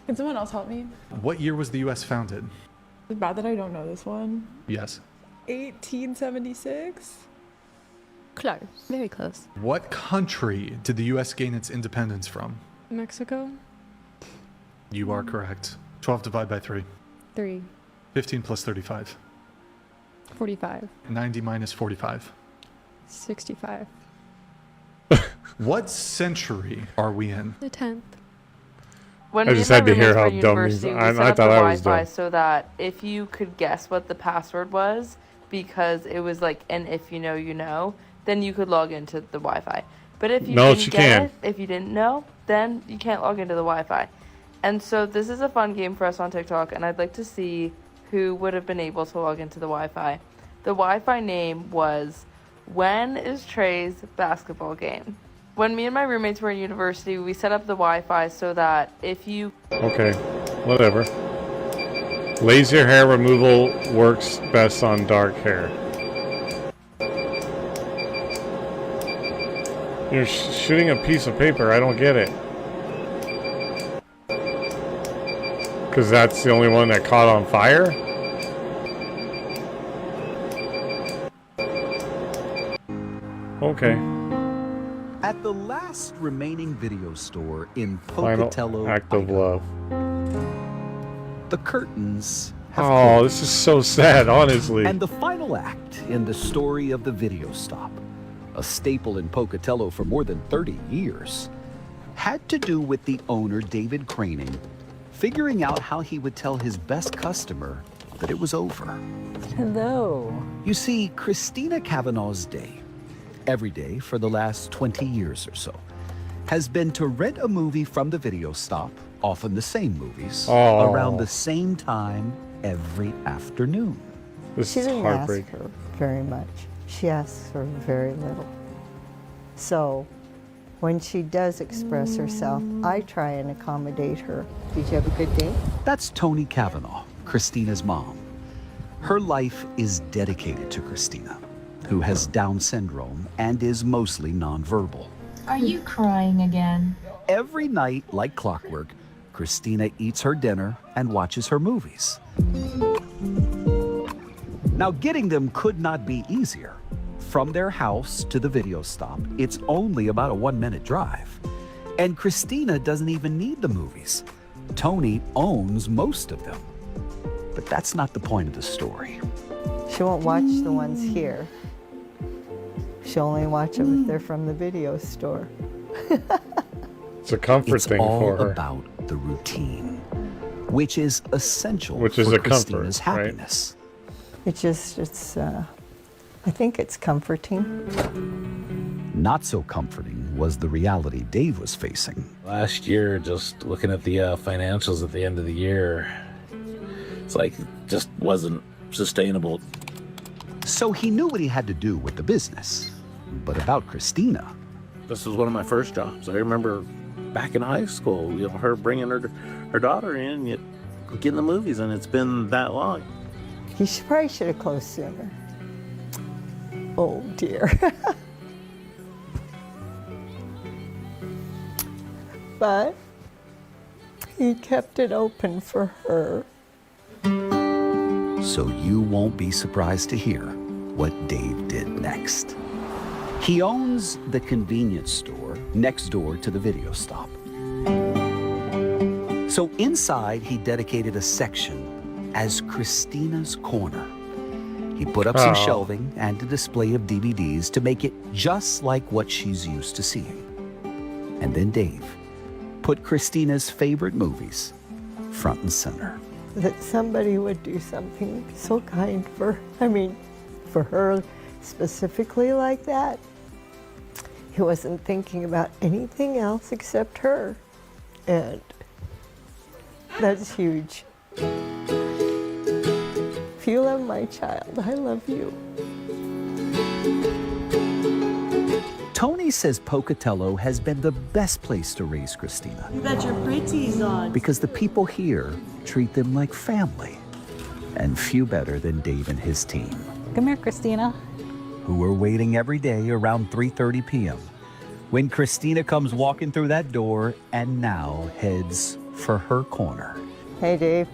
Can someone else help me? What year was the U.S. founded? It's bad that I don't know this one. Yes. 1876? Close. Very close. What country did the U.S. gain its independence from? Mexico? You are correct. 12 divided by 3. 3. 15 plus 35. 45. 90 minus 45. 65. What century are we in? The 10th. When I me just and my had to hear roommates how were in dumb these university, we I set up thought the I was Wi-Fi dumb. so that if you could guess what the password was, because it was like, and if you know, you know, then you could log into the Wi-Fi. But if you No, didn't she get can't. it, if you didn't know, then you can't log into the Wi-Fi. And so this is a fun game for us on TikTok, and I'd like to see who would have been able to log into the Wi-Fi. The Wi-Fi name was, when is Trey's basketball game? When me and my roommates were in university, we set up the Wi-Fi so that if you... Okay, whatever. Laser hair removal works best on dark hair. You're shooting a piece of paper. I don't get it. Because that's the only one that caught on fire? Okay. At the last remaining video store in Final Pocatello, act of love. the curtains have Oh, closed. this is so sad, honestly. And the final act in the story of the video stop, a staple in Pocatello for more than 30 years, had to do with the owner, David Craning, figuring out how he would tell his best customer that it was over. Hello. You see, Christina Kavanaugh's day, every day for the last 20 years or so, has been to rent a movie from the video stop, often the same movies, Oh. around the same time every afternoon. She didn't ask her very much. She asks for very little. So when she does express herself, I try and accommodate her. Did you have a good day? That's Tony Kavanaugh, Christina's mom. Her life is dedicated to Christina, who has Down syndrome and is mostly nonverbal. Are you crying again? Every night, like clockwork, Christina eats her dinner and watches her movies. Now, getting them could not be easier. From their house to the video stop, it's only about a 1-minute drive. And Christina doesn't even need the movies. Tony owns most of them. But that's not the point of the story. She won't watch the ones here. She'll only watch them if they're from the video store. It's a comfort It's thing all for her. about the routine, which is essential Which is for a comfort, Christina's right? happiness. I think it's comforting. Not so comforting was the reality Dave was facing. Last year, just looking at the financials at the end of the year, it's like it just wasn't sustainable. So he knew what he had to do with the business. But about Christina, This was one of my first jobs. I remember back in high school, her bringing her daughter in, getting the movies, and it's been that long. Probably should have closed sooner. Oh dear. But he kept it open for her. so you won't be surprised to hear what Dave did next. He owns the convenience store next door to the video stop. So inside, he dedicated a section as Christina's Corner. He put up some shelving and a display of DVDs to make it just like what she's used to seeing. And then Dave put Christina's favorite movies front and center. that somebody would do something so kind for her specifically like that. He wasn't thinking about anything else except her. And that's huge. If you love my child, I love you. Tony says Pocatello has been the best place to raise Christina. You got your pretties on. Because the people here treat them like family. And few better than Dave and his team. Come here, Christina. Who are waiting every day around 3:30 p.m. when Christina comes walking through that door and now heads for her corner. Hey, Dave.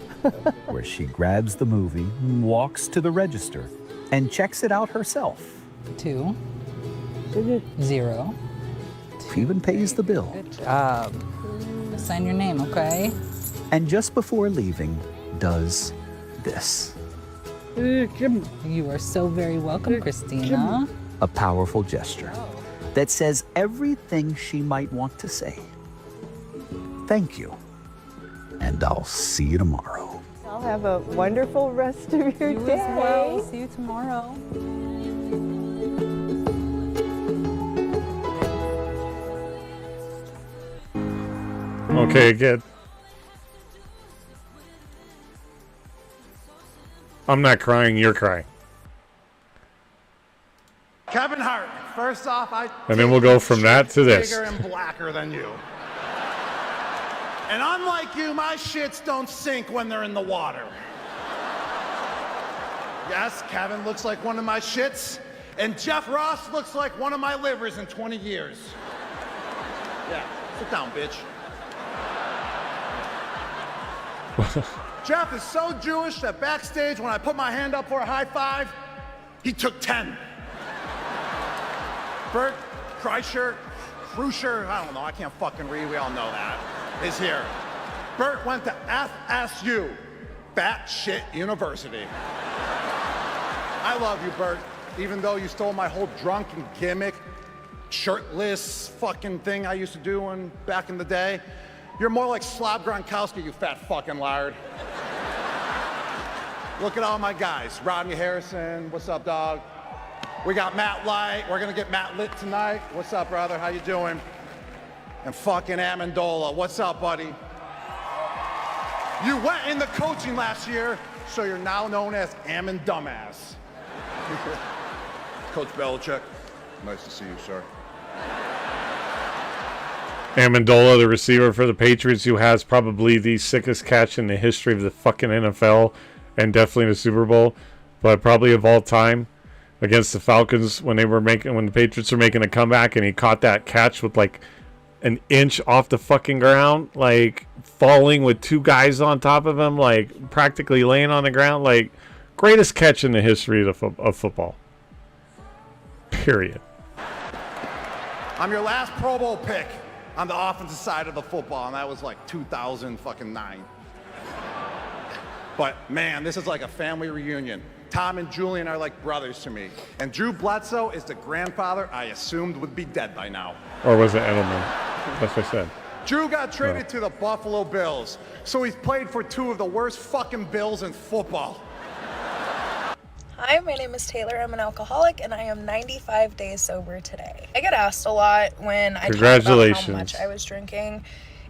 Where she grabs the movie, walks to the register, and checks it out herself. 2, 0. Even pays the bill. Good job. Sign your name, okay? And just before leaving, does this. You are so very welcome, Christina. A powerful gesture that says everything she might want to say. Thank you. And I'll see you tomorrow. I'll have a wonderful rest of your day. As well. See you tomorrow. Okay, good. I'm not crying, you're crying. Kevin Hart, first off, And then we'll go from that to this. bigger and blacker than you. And unlike you, my shits don't sink when they're in the water. Yes, Kevin looks like one of my shits, and Jeff Ross looks like one of my livers in 20 years. Yeah, sit down, bitch. Jeff is so Jewish that backstage, when I put my hand up for a high five, he took 10. Bert Kreischer, I don't know, I can't fucking read, we all know that, is here. Bert went to FSU, Batshit University. I love you, Bert, even though you stole my whole drunken gimmick, shirtless fucking thing I used to do back in the day. You're more like Slob Gronkowski, you fat fucking lard. Look at all my guys. Rodney Harrison, what's up, dog? We got Matt Light. We're gonna get Matt lit tonight. What's up, brother? How you doing? And fucking Amendola. What's up, buddy? You went in the coaching last year, so you're now known as Amen Dumbass. Coach Belichick, nice to see you, sir. Amendola, the receiver for the Patriots, who has probably the sickest catch in the history of the fucking NFL and definitely in the Super Bowl, but probably of all time, against the Falcons when the Patriots were making a comeback, and he caught that catch with like an inch off the fucking ground, like falling with two guys on top of him, like practically laying on the ground, like greatest catch in the history of football. Period. I'm your last Pro Bowl pick on the offensive side of the football, and that was like 2009. But man, this is like a family reunion. Tom and Julian are like brothers to me. And Drew Bledsoe is the grandfather I assumed would be dead by now. Or was it Edelman? That's what I said. Drew got traded to the Buffalo Bills, so he's played for two of the worst fucking Bills in football. Hi, my name is Taylor. I'm an alcoholic, and I am 95 days sober today. I get asked a lot when I talk about how much I was drinking,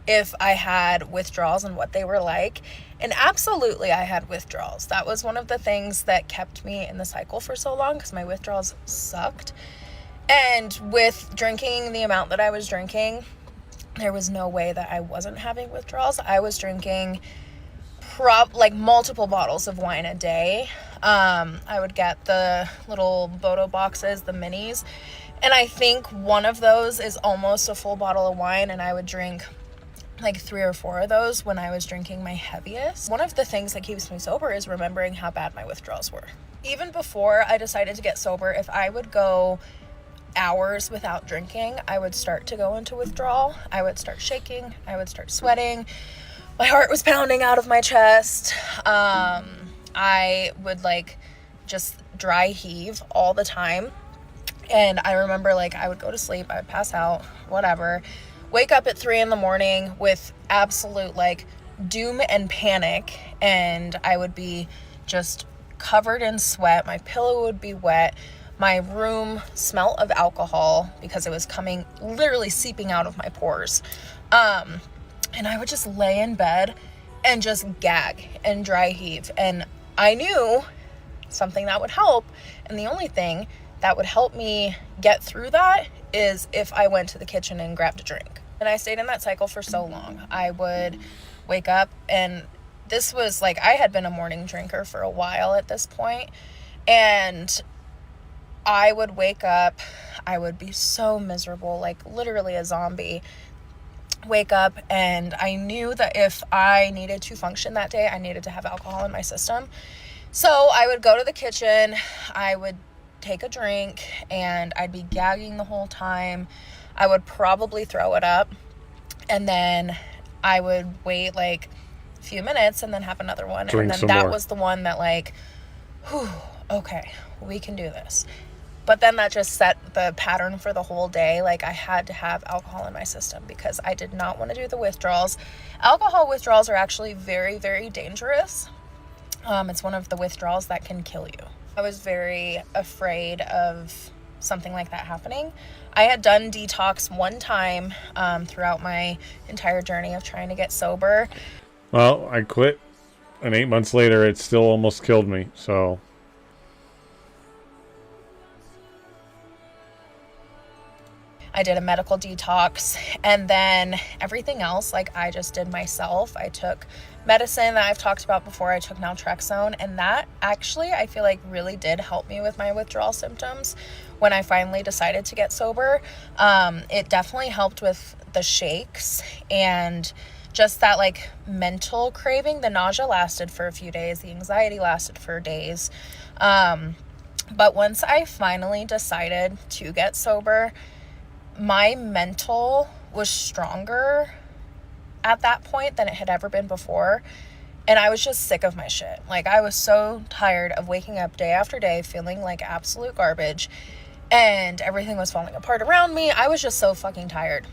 if I had withdrawals and what they were like. And absolutely, I had withdrawals. That was one of the things that kept me in the cycle for so long, because my withdrawals sucked. And with drinking the amount that I was drinking, there was no way that I wasn't having withdrawals. I was drinking multiple bottles of wine a day. I would get the little Bodo boxes, the minis, and I think one of those is almost a full bottle of wine, and I would drink like 3 or 4 of those when I was drinking my heaviest. One of the things that keeps me sober is remembering how bad my withdrawals were. Even before I decided to get sober, if I would go hours without drinking, I would start to go into withdrawal. I would start shaking. I would start sweating. My heart was pounding out of my chest. I would just dry heave all the time. And I remember I would go to sleep, I would pass out, whatever, wake up at 3 a.m. with absolute doom and panic, and I would be just covered in sweat. My pillow would be wet. My room smelled of alcohol because it was coming, literally seeping out of my pores. And I would just lay in bed and just gag and dry heave. And I knew something that would help, and the only thing that would help me get through that is if I went to the kitchen and grabbed a drink. And I stayed in that cycle for so long. I would wake up, and this was like, I had been a morning drinker for a while at this point, and I would wake up, I would be so miserable, like literally a zombie. Wake up, and I knew that if I needed to function that day, I needed to have alcohol in my system. So I would go to the kitchen, I would take a drink, and I'd be gagging the whole time. I would probably throw it up, and then I would wait like a few minutes and then have another one. Drink and then that more. was the one that like, whew, okay, we can do this. But then that just set the pattern for the whole day. Like, I had to have alcohol in my system because I did not want to do the withdrawals. Alcohol withdrawals are actually very, very dangerous. It's one of the withdrawals that can kill you. I was very afraid of something like that happening. I had done detox one time throughout my entire journey of trying to get sober. Well, I quit, and 8 months later, it still almost killed me, so... I did a medical detox, and then everything else, like, I just did myself. I took medicine that I've talked about before. I took naltrexone, and that actually, I feel like, really did help me with my withdrawal symptoms when I finally decided to get sober. It definitely helped with the shakes and just that, like, mental craving. The nausea lasted for a few days. The anxiety lasted for days. But once I finally decided to get sober, my mental was stronger at that point than it had ever been before. And I was just sick of my shit. Like, I was so tired of waking up day after day feeling like absolute garbage, and everything was falling apart around me. I was just so fucking tired.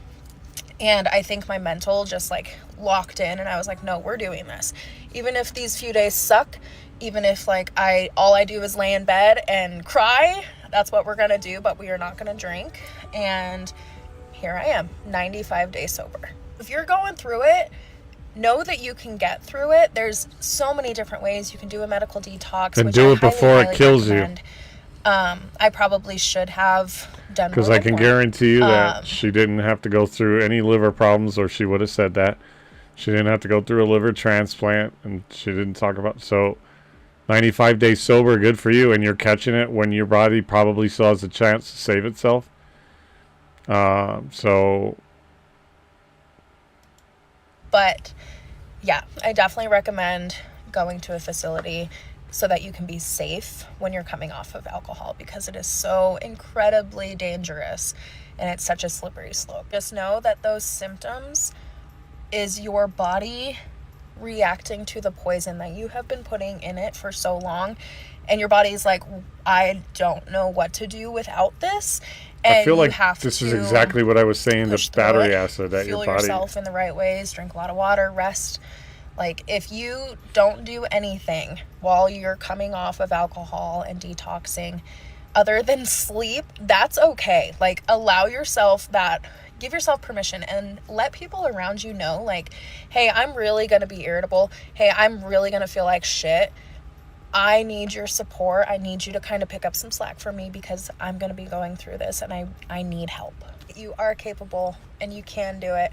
And I think my mental just like locked in, and I was like, no, we're doing this. Even if these few days suck, even if like all I do is lay in bed and cry, that's what we're gonna do, but we are not gonna drink. And here I am, 95 days sober. If you're going through it, know that you can get through it. There's so many different ways you can do a medical detox. And which do I it before highly, it highly kills recommend. I probably should have done more. Because I can before. guarantee you that she didn't have to go through any liver problems, or she would have said that. She didn't have to go through a liver transplant, and she didn't talk about... So, 95 days sober, good for you, and you're catching it when your body probably still has a chance to save itself. But yeah, I definitely recommend going to a facility so that you can be safe when you're coming off of alcohol, because it is so incredibly dangerous and it's such a slippery slope. Just know that those symptoms is your body reacting to the poison that you have been putting in it for so long, and your body's like, I don't know what to do without this. And I feel like you have this to is exactly what I was saying, push the battery through it, acid that your fuel body... yourself in the right ways, drink a lot of water, rest. Like, if you don't do anything while you're coming off of alcohol and detoxing other than sleep, that's okay. Like, allow yourself that, give yourself permission, and let people around you know, like, hey, I'm really gonna be irritable. Hey, I'm really gonna feel like shit. I need your support. I need you to kind of pick up some slack for me, because I'm going to be going through this, and I need help. You are capable, and you can do it,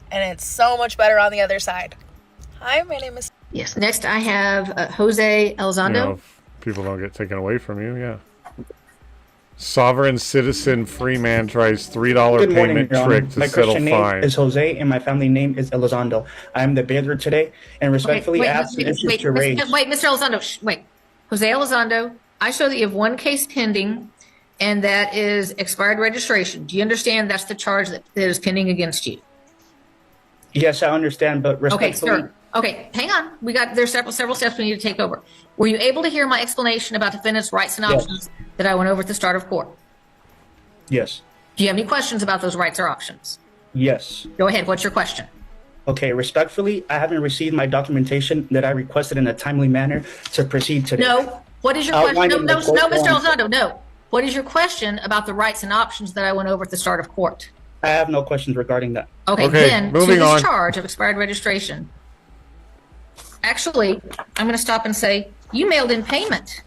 and it's so much better on the other side. Hi, my name is... Yes. Next, I have Jose Elizondo. You know, if people don't get taken away from you, yeah. Sovereign citizen free man tries $3 payment trick to my settle Christian fine. name is Jose, and my family name is Elizondo. I am the bidder today, and respectfully ask the issues to raise. Wait, Mr. Elizondo, wait. Jose Elizondo, I show that you have one case pending, and that is expired registration. Do you understand that's the charge that is pending against you? Yes, I understand, but respectfully. Okay, sir. Okay, hang on. There's several steps we need to take over. Were you able to hear my explanation about defendant's rights and options that I went over at the start of court? Yes. Do you have any questions about those rights or options? Yes. Go ahead. What's your question? Okay, respectfully, I haven't received my documentation that I requested in a timely manner to proceed today. No. What is your question? No, Mr. Elizondo, no. What is your question about the rights and options that I went over at the start of court? I have no questions regarding that. Okay, then to this charge of expired registration. Actually, I'm going to stop and say you mailed in payment.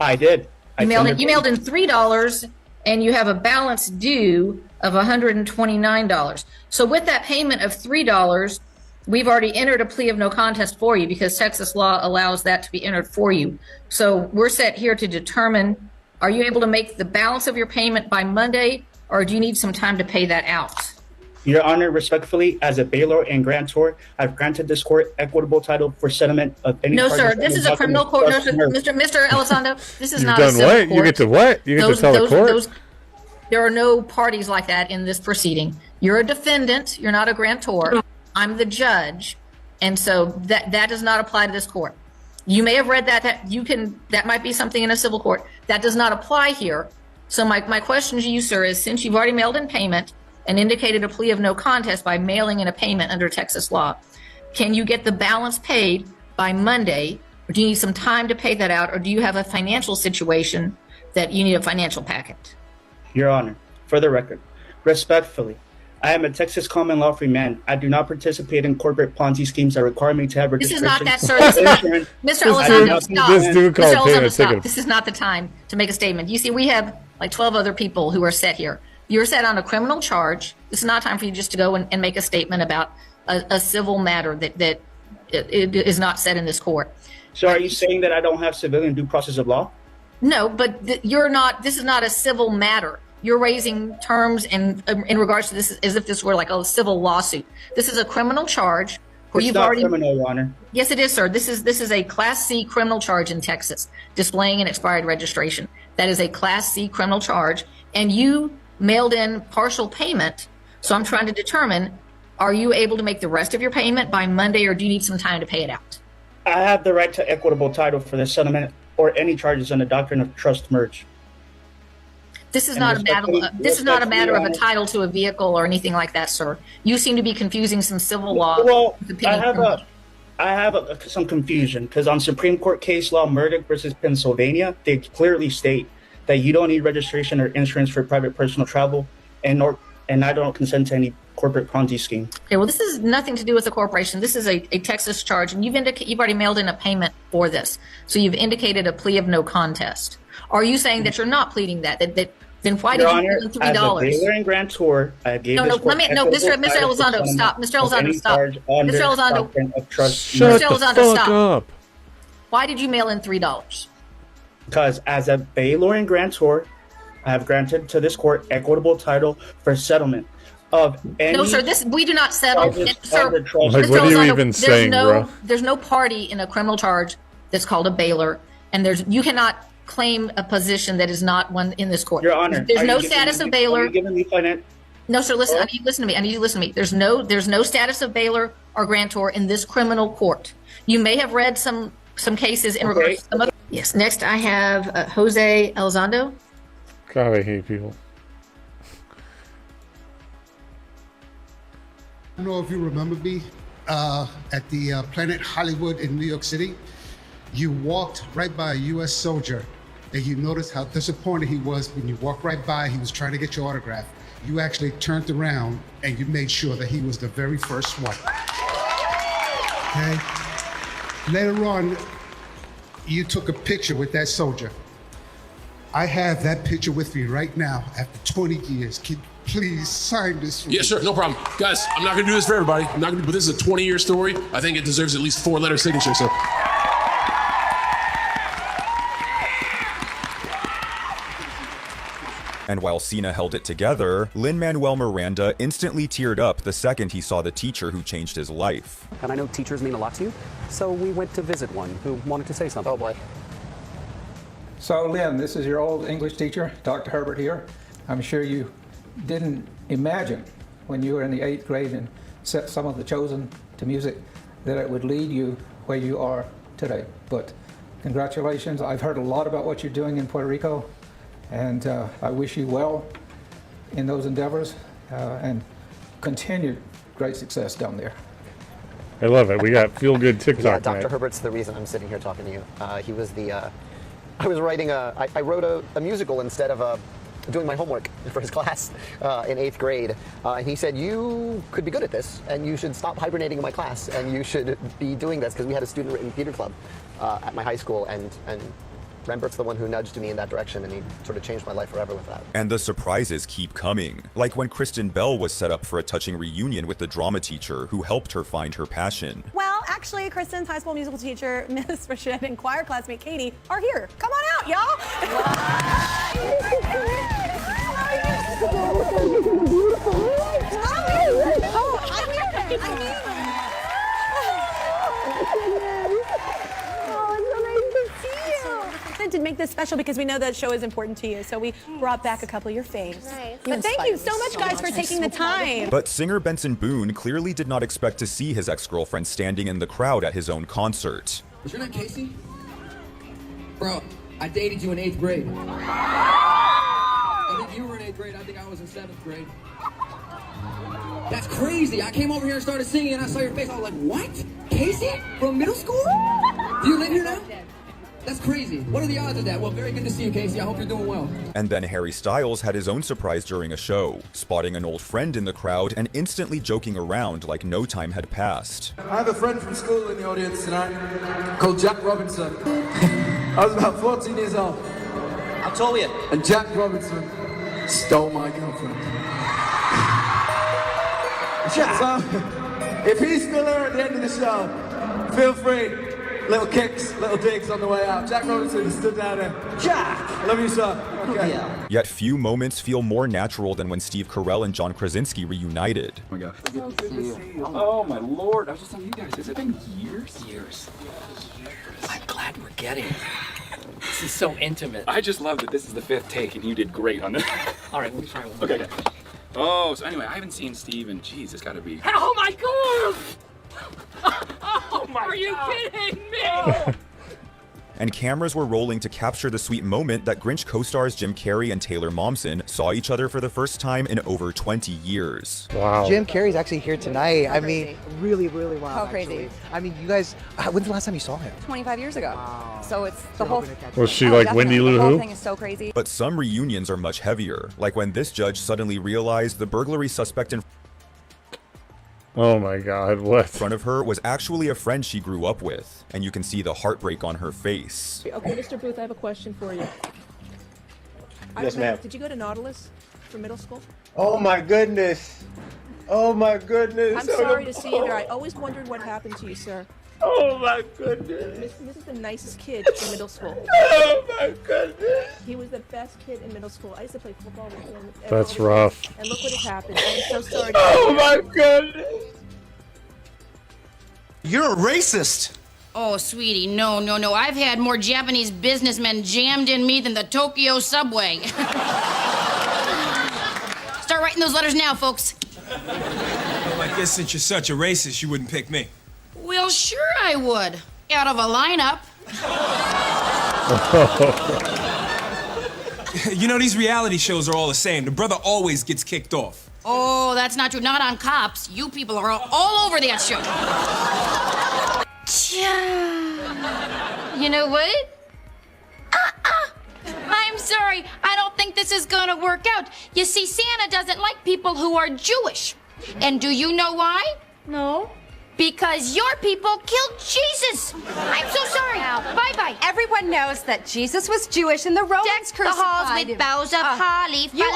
I did. You mailed in $3, and you have a balance due of $129. So with that payment of $3, we've already entered a plea of no contest for you because Texas law allows that to be entered for you. So we're set here to determine, are you able to make the balance of your payment by Monday, or do you need some time to pay that out? Your Honor, respectfully, as a bailor and grantor, I've granted this court equitable title for settlement of any. No, sir. This is a criminal court. No, sir, Mr. Elizondo, this is You've not done a civil what? court. You get to what? You get to tell the court? There are no parties like that in this proceeding. You're a defendant. You're not a grantor. I'm the judge, and so that does not apply to this court. You may have read that might be something in a civil court. That does not apply here. So my question to you, sir, is since you've already mailed in payment and indicated a plea of no contest by mailing in a payment under Texas law, can you get the balance paid by Monday, or do you need some time to pay that out, or do you have a financial situation that you need a financial packet? Your Honor, for the record, respectfully, I am a Texas common law free man. I do not participate in corporate Ponzi schemes that require me to have registration. This is not that, sir. Mr. Elizondo, stop. Mr. Elizondo, stop. This is not the time to make a statement. You see, we have like 12 other people who are set here. You're set on a criminal charge. This is not time for you just to go and make a statement about a civil matter that it is not set in this court. So are you saying that I don't have civilian due process of law? No, but you're not. This is not a civil matter. You're raising terms in regards to this as if this were like a civil lawsuit. This is a criminal charge. Where it's not criminal, Your Honor. Yes, it is, sir. This is a Class C criminal charge in Texas, displaying an expired registration. That is a Class C criminal charge, and you mailed in partial payment. So I'm trying to determine, are you able to make the rest of your payment by Monday, or do you need some time to pay it out? I have the right to equitable title for this settlement or any charges on the doctrine of trust merge. This is not a matter of a title to a vehicle or anything like that, sir. You seem to be confusing some civil law. Well, I have some confusion because on Supreme Court case law, Murdoch versus Pennsylvania, they clearly state that you don't need registration or insurance for private personal travel, and I don't consent to any corporate Ponzi scheme. Okay, well, this has nothing to do with the corporation. This is a Texas charge, and you've already mailed in a payment for this. So you've indicated a plea of no contest. Are you saying that you're not pleading that then why did you mail in $3? As a bailor and grantor, I gave Mr. Elizondo, stop. Mr. Elizondo, stop. Mr. Elizondo, shut the fuck up. Why did you mail in $3? Because as a bailor and grantor, I have granted to this court equitable title for settlement of any. No, sir. We do not settle. Sir, like, what are you even saying, bro? There's no party in a criminal charge that's called a bailor, and you cannot claim a position that is not one in this court. Your Honor, there's no status of bailor. Are you giving me finance? No, sir. Listen, I need you to listen to me. I need you to listen to me. There's no status of bailor or grantor in this criminal court. You may have read some cases in regards to some other. Yes. Next, I have Jose Elizondo. God, I hate people. I don't know if you remember me at the Planet Hollywood in New York City. You walked right by a U.S. soldier, and you noticed how disappointed he was when you walked right by. He was trying to get your autograph. You actually turned around and you made sure that he was the very first one. Okay. Later on, you took a picture with that soldier. I have that picture with me right now after 20 years. Can you please sign this for me? Yeah, sure, no problem. Guys, I'm not gonna do this for everybody. But this is a 20-year story. I think it deserves at least 4-letter signature, so. And while Cena held it together, Lin-Manuel Miranda instantly teared up the second he saw the teacher who changed his life. And I know teachers mean a lot to you, so we went to visit one who wanted to say something. Oh boy. So Lynn, this is your old English teacher, Dr. Herbert here. I'm sure you didn't imagine when you were in the 8th grade and set some of the chosen to music that it would lead you where you are today. But congratulations. I've heard a lot about what you're doing in Puerto Rico, and I wish you well in those endeavors and continued great success down there. I love it. We got feel-good TikTok Yeah, night. Dr. Herbert's the reason I'm sitting here talking to you. He was the, I was writing I wrote a musical instead of doing my homework for his class in 8th grade. And he said, you could be good at this, and you should stop hibernating in my class, and you should be doing this, because we had a student-written theater club at my high school, and Rembert's the one who nudged me in that direction, and he sort of changed my life forever with that. And the surprises keep coming. Like when Kristen Bell was set up for a touching reunion with the drama teacher who helped her find her passion. Well, actually, Kristen's high school musical teacher, Miss Rashid, and choir classmate Katie are here. Come on out, y'all. To make this special because we know that show is important to you, so we brought back a couple of your faves. Nice. But thank you so much, guys, for taking the time. But singer Benson Boone clearly did not expect to see his ex-girlfriend standing in the crowd at his own concert. Was your name Casey? Bro, I dated you in 8th grade. I think you were in 8th grade. I think I was in 7th grade. That's crazy. I came over here and started singing, and I saw your face. I was like, what? Casey? From middle school? Do you live here now? That's crazy. What are the odds of that? Well, very good to see you, Casey. I hope you're doing well. And then Harry Styles had his own surprise during a show, spotting an old friend in the crowd and instantly joking around like no time had passed. I have a friend from school in the audience tonight called Jack Robinson. I was about 14 years old. How tall were you? And Jack Robinson stole my girlfriend. So, if he's still here at the end of the show, feel free. Little kicks, little digs on the way out. Jack Robinson stood down there. Jack! Love you, sir. Okay. Yeah. Yet few moments feel more natural than when Steve Carell and John Krasinski reunited. Oh my God. Good to see you. Oh my Lord, I was just telling you guys, has it been years? Years. I'm glad we're getting it. This is so intimate. I just love that this is the 5th take and you did great on this. All right, let me try one. Okay. Oh, so anyway, I haven't seen Steve in, geez, it's gotta be. Oh my God! Oh my God! Are you kidding me? And cameras were rolling to capture the sweet moment that Grinch co-stars Jim Carrey and Taylor Momsen saw each other for the first time in over 20 years. Wow. Jim Carrey's actually here tonight. How I crazy. mean, really, really wow. How actually. crazy. I mean, you guys, when's the last time you saw him? 25 years ago. Wow. So it's the whole. Was she like Wendy Lou The whole Who? thing is so crazy. But some reunions are much heavier, like when this judge suddenly realized the burglary suspect in Oh my God, what? front of her was actually a friend she grew up with, and you can see the heartbreak on her face. Okay, Mr. Booth, I have a question for you. Yes, ma'am. Did you go to Nautilus for middle school? Oh my goodness. Oh my goodness. I'm sorry to see you there. I always wondered what happened to you, sir. Oh my goodness. This is the nicest kid in middle school. Oh my goodness. He was the best kid in middle school. I used to play football with him. That's rough. And look what has happened. I'm so sorry. To Oh my goodness. You're a racist. Oh, sweetie, no. I've had more Japanese businessmen jammed in me than the Tokyo subway. Start writing those letters now, folks. Well, I guess since you're such a racist, you wouldn't pick me. Well, sure I would. Out of a lineup. You know, these reality shows are all the same. The brother always gets kicked off. Oh, that's not true. Not on Cops. You people are all over that show. You know what? I'm sorry. I don't think this is gonna work out. You see, Santa doesn't like people who are Jewish. And do you know why? No. Because your people killed Jesus. I'm so sorry. Bye-bye. Everyone knows that Jesus was Jewish and the Romans Deck the crucified halls with him. boughs of holly. You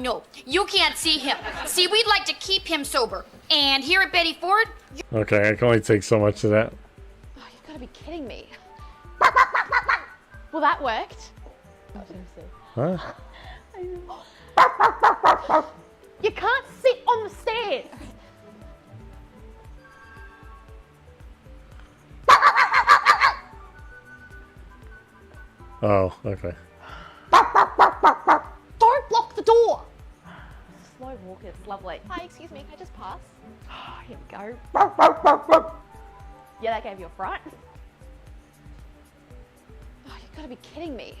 No. You can't see him. See, we'd like to keep him sober. And here at Betty Ford... Okay, I can only take so much of that. Oh, you've got to be kidding me. Well, that worked. Huh? You can't sit on the stairs. Oh, okay. Don't block the door. Slow walk, it's lovely. Hi, excuse me, can I just pass? Oh, here we go. Yeah, that gave you a fright. Oh, you've got to be kidding me.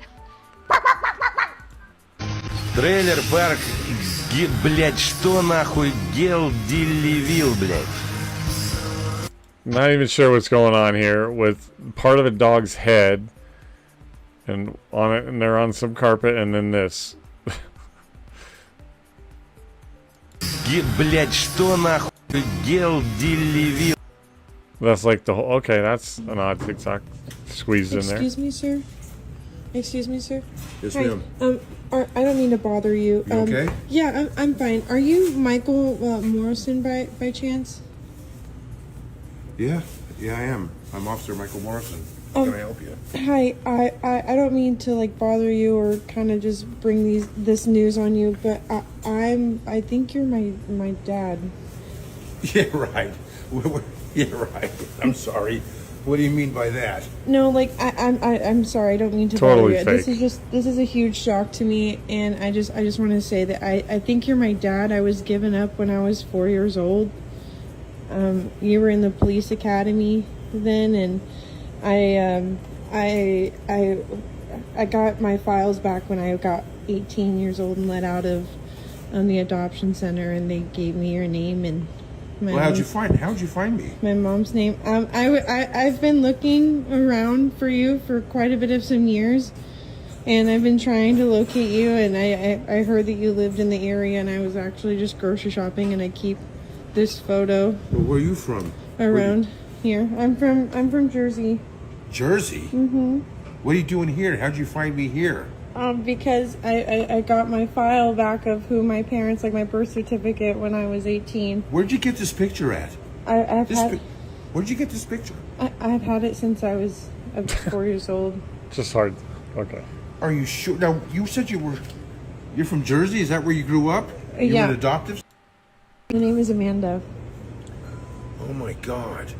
Трейлер парк, блядь, что нахуй дел Дилливил, блядь? Not even sure what's going on here with part of a dog's head and on it, and they're on some carpet, and then this. Блядь, что нахуй дел Дилливил? That's like the whole. Okay, that's an odd TikTok squeezed in there. Excuse me, sir. Excuse me, sir. Yes, Hi. ma'am. I don't mean to bother you. You okay? Yeah, I'm fine. Are you Michael Morrison by chance? Yeah, I am. I'm Officer Michael Morrison. How can I help you? Hi. I don't mean to like bother you or kind of just bring this news on you, but I think you're my dad. Yeah, right. Yeah, right. I'm sorry. What do you mean by that? No, like I'm sorry. I don't mean to Totally bother you. fake. This is a huge shock to me, and I just want to say that I think you're my dad. I was given up when I was 4 years old. You were in the police academy then, and I got my files back when I got 18 years old and let out of the adoption center, and they gave me your name and. How'd you find me? My mom's name. I've been looking around for you for quite a bit of some years, and I've been trying to locate you. And I heard that you lived in the area, and I was actually just grocery shopping, and I keep this photo. Well, where are you from? Around here. I'm from Jersey. Jersey. Mm-hmm. What are you doing here? How'd you find me here? Because I got my file back of who my parents, like my birth certificate when I was 18. Where'd you get this picture at? Where'd you get this picture? I've had it since I was 4 years old. Just hard. Okay. Are you sure? Now, you said you're from Jersey? Is that where you grew up? You Yeah. were an adoptive? My name is Amanda. Oh my God.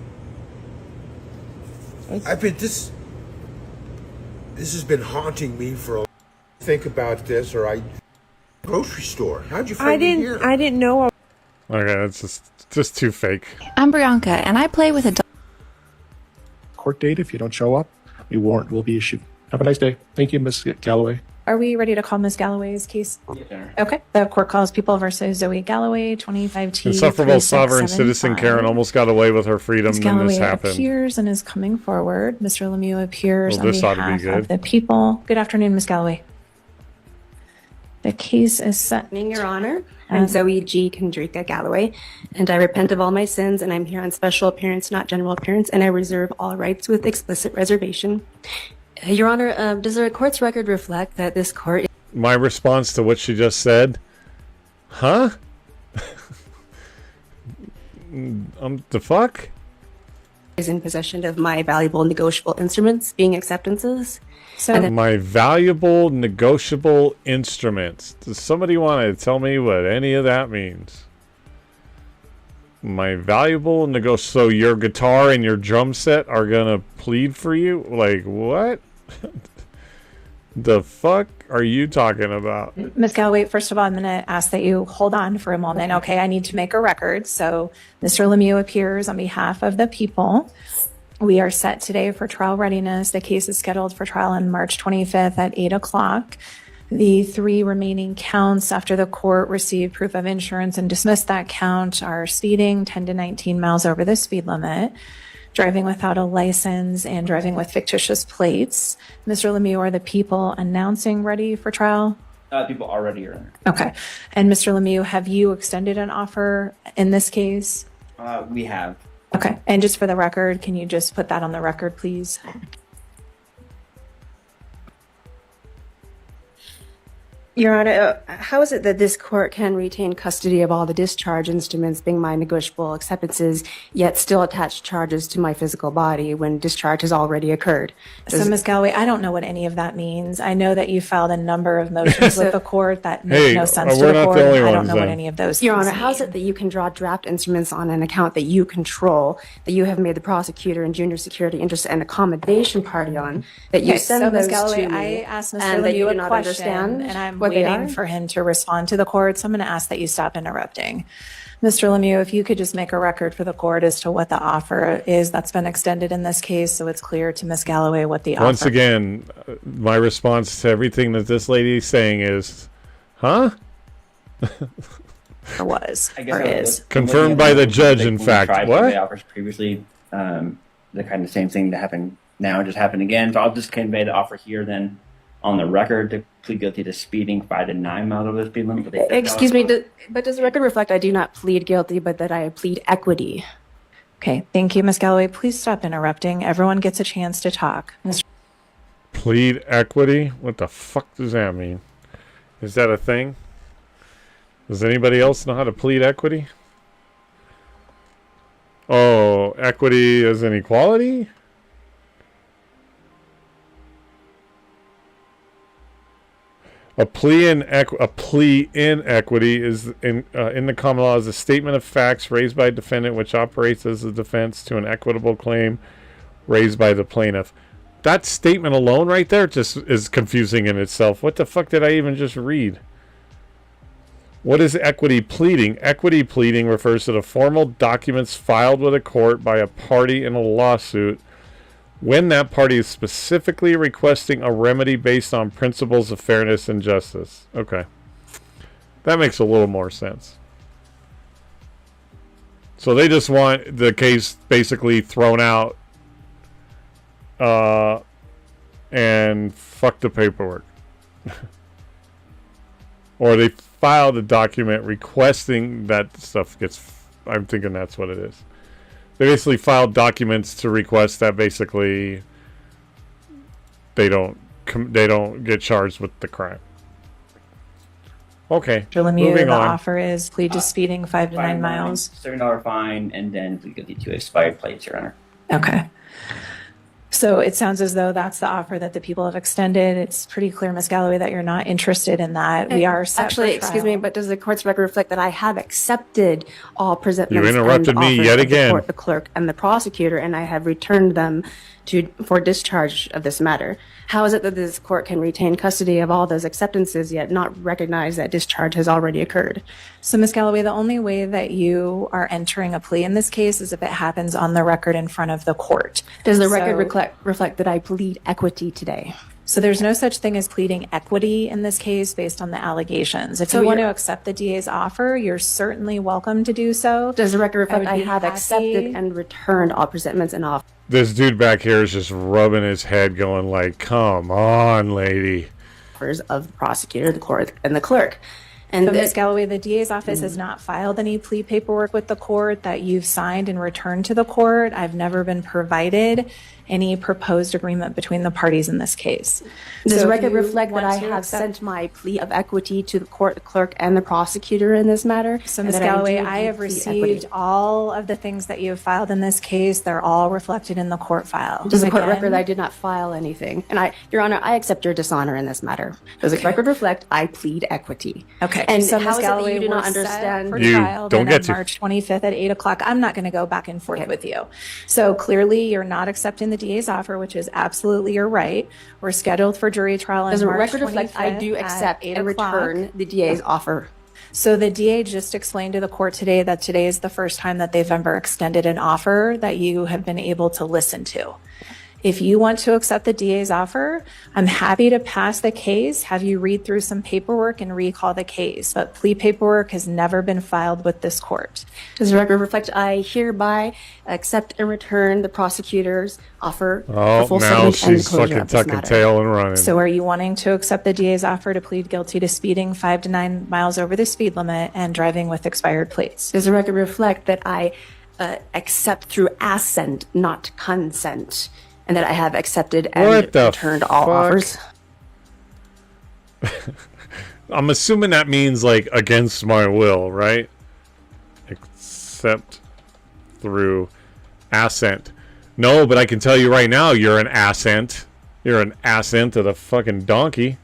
I've been, this has been haunting me for a think about this, or grocery store. How'd you find me here? I didn't know. Okay, that's just too fake. I'm Brianka, and I play with a dog. Court date. If you don't show up, a warrant will be issued. Have a nice day. Thank you, Miss Galloway. Are we ready to call Ms. Galloway's case? Okay. The court calls People versus Zoe Galloway, 25T. Insufferable sovereign citizen Karen almost got away with her freedom, Ms. and Galloway this happened. appears and is coming forward. Mr. Lemieux appears Well, on this ought to be behalf good. of the people. Good afternoon, Ms. Galloway. The case is set. Your Honor, I'm Zoe G. Kendrika Galloway, and I repent of all my sins, and I'm here on special appearance, not general appearance, and I reserve all rights with explicit reservation. Your Honor, does the court's record reflect that this court... My response to what she just said, huh? The fuck? is in possession of my valuable negotiable instruments, being acceptances. My valuable negotiable instruments. Does somebody want to tell me what any of that means? My valuable so your guitar and your drum set are gonna plead for you? Like, what? The fuck are you talking about? Ms. Galloway, first of all, I'm going to ask that you hold on for a moment. Okay, I need to make a record. So Mr. Lemieux appears on behalf of the people. We are set today for trial readiness. The case is scheduled for trial on March 25th at 8 o'clock. The 3 remaining counts after the court received proof of insurance and dismissed that count are speeding 10 to 19 miles over the speed limit, driving without a license, and driving with fictitious plates. Mr. Lemieux, are the people announcing ready for trial? People are ready, Your Honor. Okay. And Mr. Lemieux, have you extended an offer in this case? We have. Okay. And just for the record, can you just put that on the record, please? Your Honor, how is it that this court can retain custody of all the discharge instruments being my negotiable acceptances, yet still attach charges to my physical body when discharge has already occurred? So, Ms. Galloway, I don't know what any of that means. I know that you filed a number of motions with the court that make no sense to the court. I don't know what any of those Your things Honor, how is it that you can draw draft instruments on an account that you control, that you have made the prosecutor and junior security interest and accommodation party on, that you Okay, send so those Ms. Galloway, to me, I asked Mr. and that you Lemieux do a not question, understand and I'm what they waiting are? for him to respond to the court. So I'm going to ask that you stop interrupting. Mr. Lemieux, if you could just make a record for the court as to what the offer is that's been extended in this case, so it's clear to Ms. Galloway what the offer. Once again, my response to everything that this lady is saying is, Huh? Or was, I guess or I was is. Confirmed by the judge, in fact. What? Offers previously, the kind of same thing that happened now just happened again. So I'll just convey the offer here then on the record to plead guilty to speeding 5 to 9 miles over the speed limit. Excuse me, but does the record reflect I do not plead guilty, but that I plead equity? Okay, thank you, Ms. Galloway. Please stop interrupting. Everyone gets a chance to talk. Plead equity? What the fuck does that mean? Is that a thing? Does anybody else know how to plead equity? Oh, equity is an equality? A plea in equity is in the common law is a statement of facts raised by a defendant which operates as a defense to an equitable claim raised by the plaintiff. That statement alone right there just is confusing in itself. What the fuck did I even just read? What is equity pleading? Equity pleading refers to the formal documents filed with a court by a party in a lawsuit when that party is specifically requesting a remedy based on principles of fairness and justice. Okay. That makes a little more sense. So they just want the case basically thrown out and fuck the paperwork. Or they filed a document requesting that stuff gets... I'm thinking that's what it is. They basically filed documents to request that basically they don't get charged with the crime. Okay, moving the on. offer is plead to speeding 5 to 9 miles. $7 fine, and then plead guilty to expired plates, Your Honor. Okay. So it sounds as though that's the offer that the people have extended. It's pretty clear, Ms. Galloway, that you're not interested in that. We are set Actually, for excuse trial. me, but does the court's record reflect that I have accepted all presentments You interrupted and me offers yet of the again. court, the clerk, and the prosecutor, and I have returned them for discharge of this matter? How is it that this court can retain custody of all those acceptances yet not recognize that discharge has already occurred? So, Ms. Galloway, the only way that you are entering a plea in this case is if it happens on the record in front of the court. Does the record reflect that I plead equity today? So there's no such thing as pleading equity in this case based on the allegations. If So you want to you're- accept the DA's offer, you're certainly welcome to do so. Does the record reflect would I be have happy- accepted and returned all presentments and offers? This dude back here is just rubbing his head going like, come on, lady. Of the prosecutor, the court, and the clerk. And So, Ms. Galloway, the DA's office has not filed any plea paperwork with the court that you've signed and returned to the court. I've never been provided any proposed agreement between the parties in this case. Does So the if record you reflect that want I to have accept- sent my plea of equity to the court, the clerk, and the prosecutor in this matter? So, And Ms. that Galloway, do I have plead received equity? all of the things that you have filed in this case. They're all reflected in the court file. Does the court Again, record that I did not file anything? And Your Honor, I accept your dishonor in this matter. Does the record reflect I plead equity? Okay. And so, how Ms. is it that Galloway, you do not we're set understand? for You trial don't then get on to. March 25th at 8 o'clock. I'm not going to go back and forth with you. So clearly, you're not accepting the DA's offer, which is absolutely your right. We're scheduled for jury trial on Does the March record reflect I 25th do at accept 8 and o'clock. return the DA's offer? So the DA just explained to the court today that today is the first time that they've ever extended an offer that you have been able to listen to. If you want to accept the DA's offer, I'm happy to pass the case, have you read through some paperwork and recall the case. But plea paperwork has never been filed with this court. Does the record reflect I hereby accept and return the prosecutor's offer Oh, for full now settlement and she's closure fucking of this tucking matter? tail and running. So are you wanting to accept the DA's offer to plead guilty to speeding 5 to 9 miles over the speed limit and driving with expired plates? Does the record reflect that I accept through assent, not consent, and that I have accepted and What the returned all fuck? offers? I'm assuming that means like against my will, right? Except through assent. No, but I can tell you right now, you're an assent. You're an assent to the fucking donkey.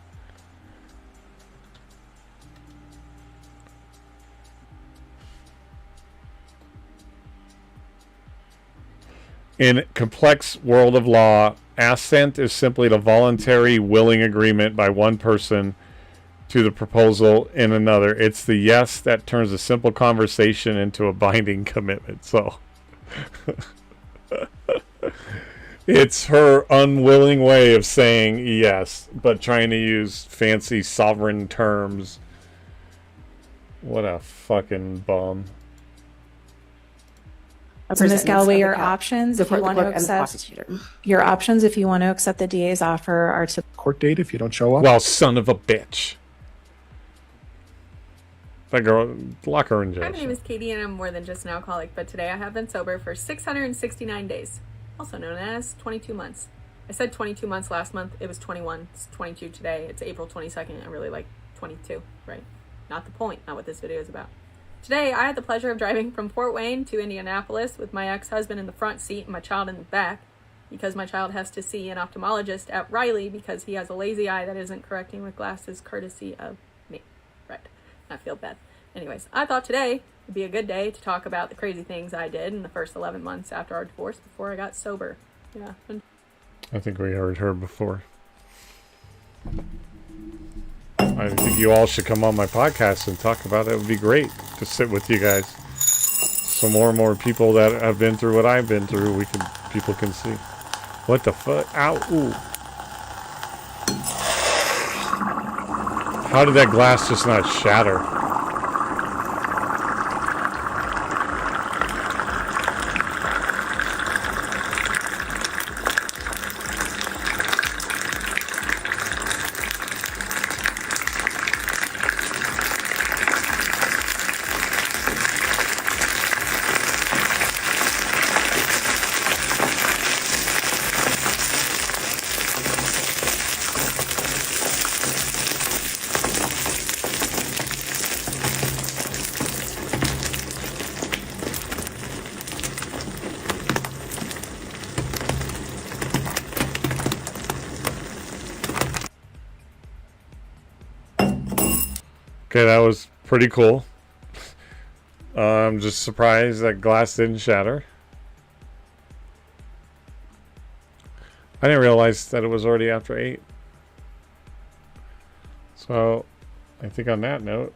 In complex world of law, assent is simply the voluntary, willing agreement by one person to the proposal in another. It's the yes that turns a simple conversation into a binding commitment. So it's her unwilling way of saying yes, but trying to use fancy sovereign terms What a fucking bum. So Ms. Galloway, your options if you want to accept your options if you want to accept the DA's offer are to Court date if you don't show up. Well, son of a bitch. That girl, lock her in jail. Hi, my name is Katie, and I'm more than just an alcoholic, but today I have been sober for 669 days, also known as 22 months. I said 22 months last month. It was 21. It's 22 today. It's April 22nd. I really like 22, right? Not the point, not what this video is about. Today, I had the pleasure of driving from Fort Wayne to Indianapolis with my ex-husband in the front seat and my child in the back, because my child has to see an ophthalmologist at Riley because he has a lazy eye that isn't correcting with glasses, courtesy of me. Right. I feel bad. Anyways, I thought today would be a good day to talk about the crazy things I did in the first 11 months after our divorce before I got sober. Yeah. I think we heard her before. I think you all should come on my podcast and talk about it. It would be great to sit with you guys. So more and more people that have been through what I've been through, people can see. What the fuck? Ow! Ooh. How did that glass just not shatter? Okay, that was pretty cool. I'm just surprised that glass didn't shatter. I didn't realize that it was already after 8. So, I think on that note,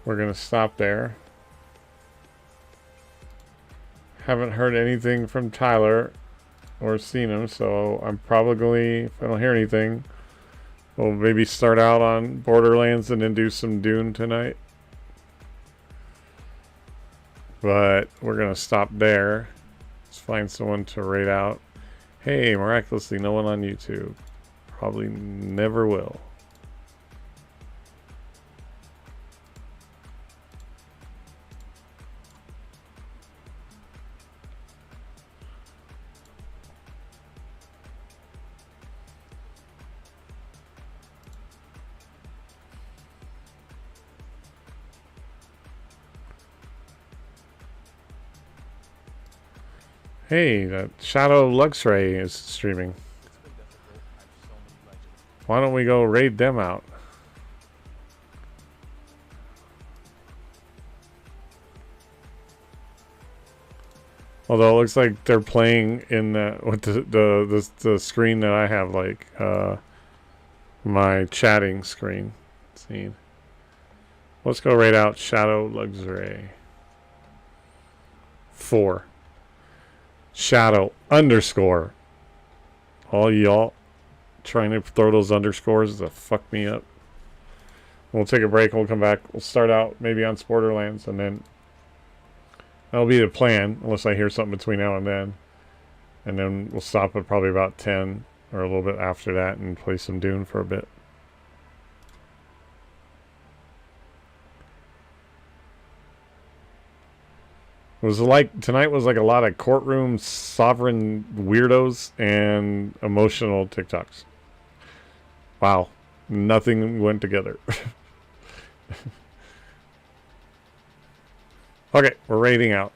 we're going to stop there. Haven't heard anything from Tyler or seen him, so I'm probably, if I don't hear anything, we'll maybe start out on Borderlands and then do some Dune tonight. But we're going to stop there. Let's find someone to rate out. Hey, miraculously, no one on YouTube. Probably never will. Hey, that Shadow Luxray is streaming. Why don't we go raid them out? Although it looks like they're playing in the screen that I have, like my chatting screen. Scene. Let's go raid out Shadow Luxray. 4. Shadow _ all y'all trying to throw those underscores to fuck me up. We'll take a break and we'll come back. We'll start out maybe on Borderlands and then that'll be the plan unless I hear something between now and then. And then we'll stop at probably about 10 or a little bit after that and play some Dune for a bit. It was like tonight was like a lot of courtroom sovereign weirdos and emotional TikToks. Wow, nothing went together. Okay, we're raiding out.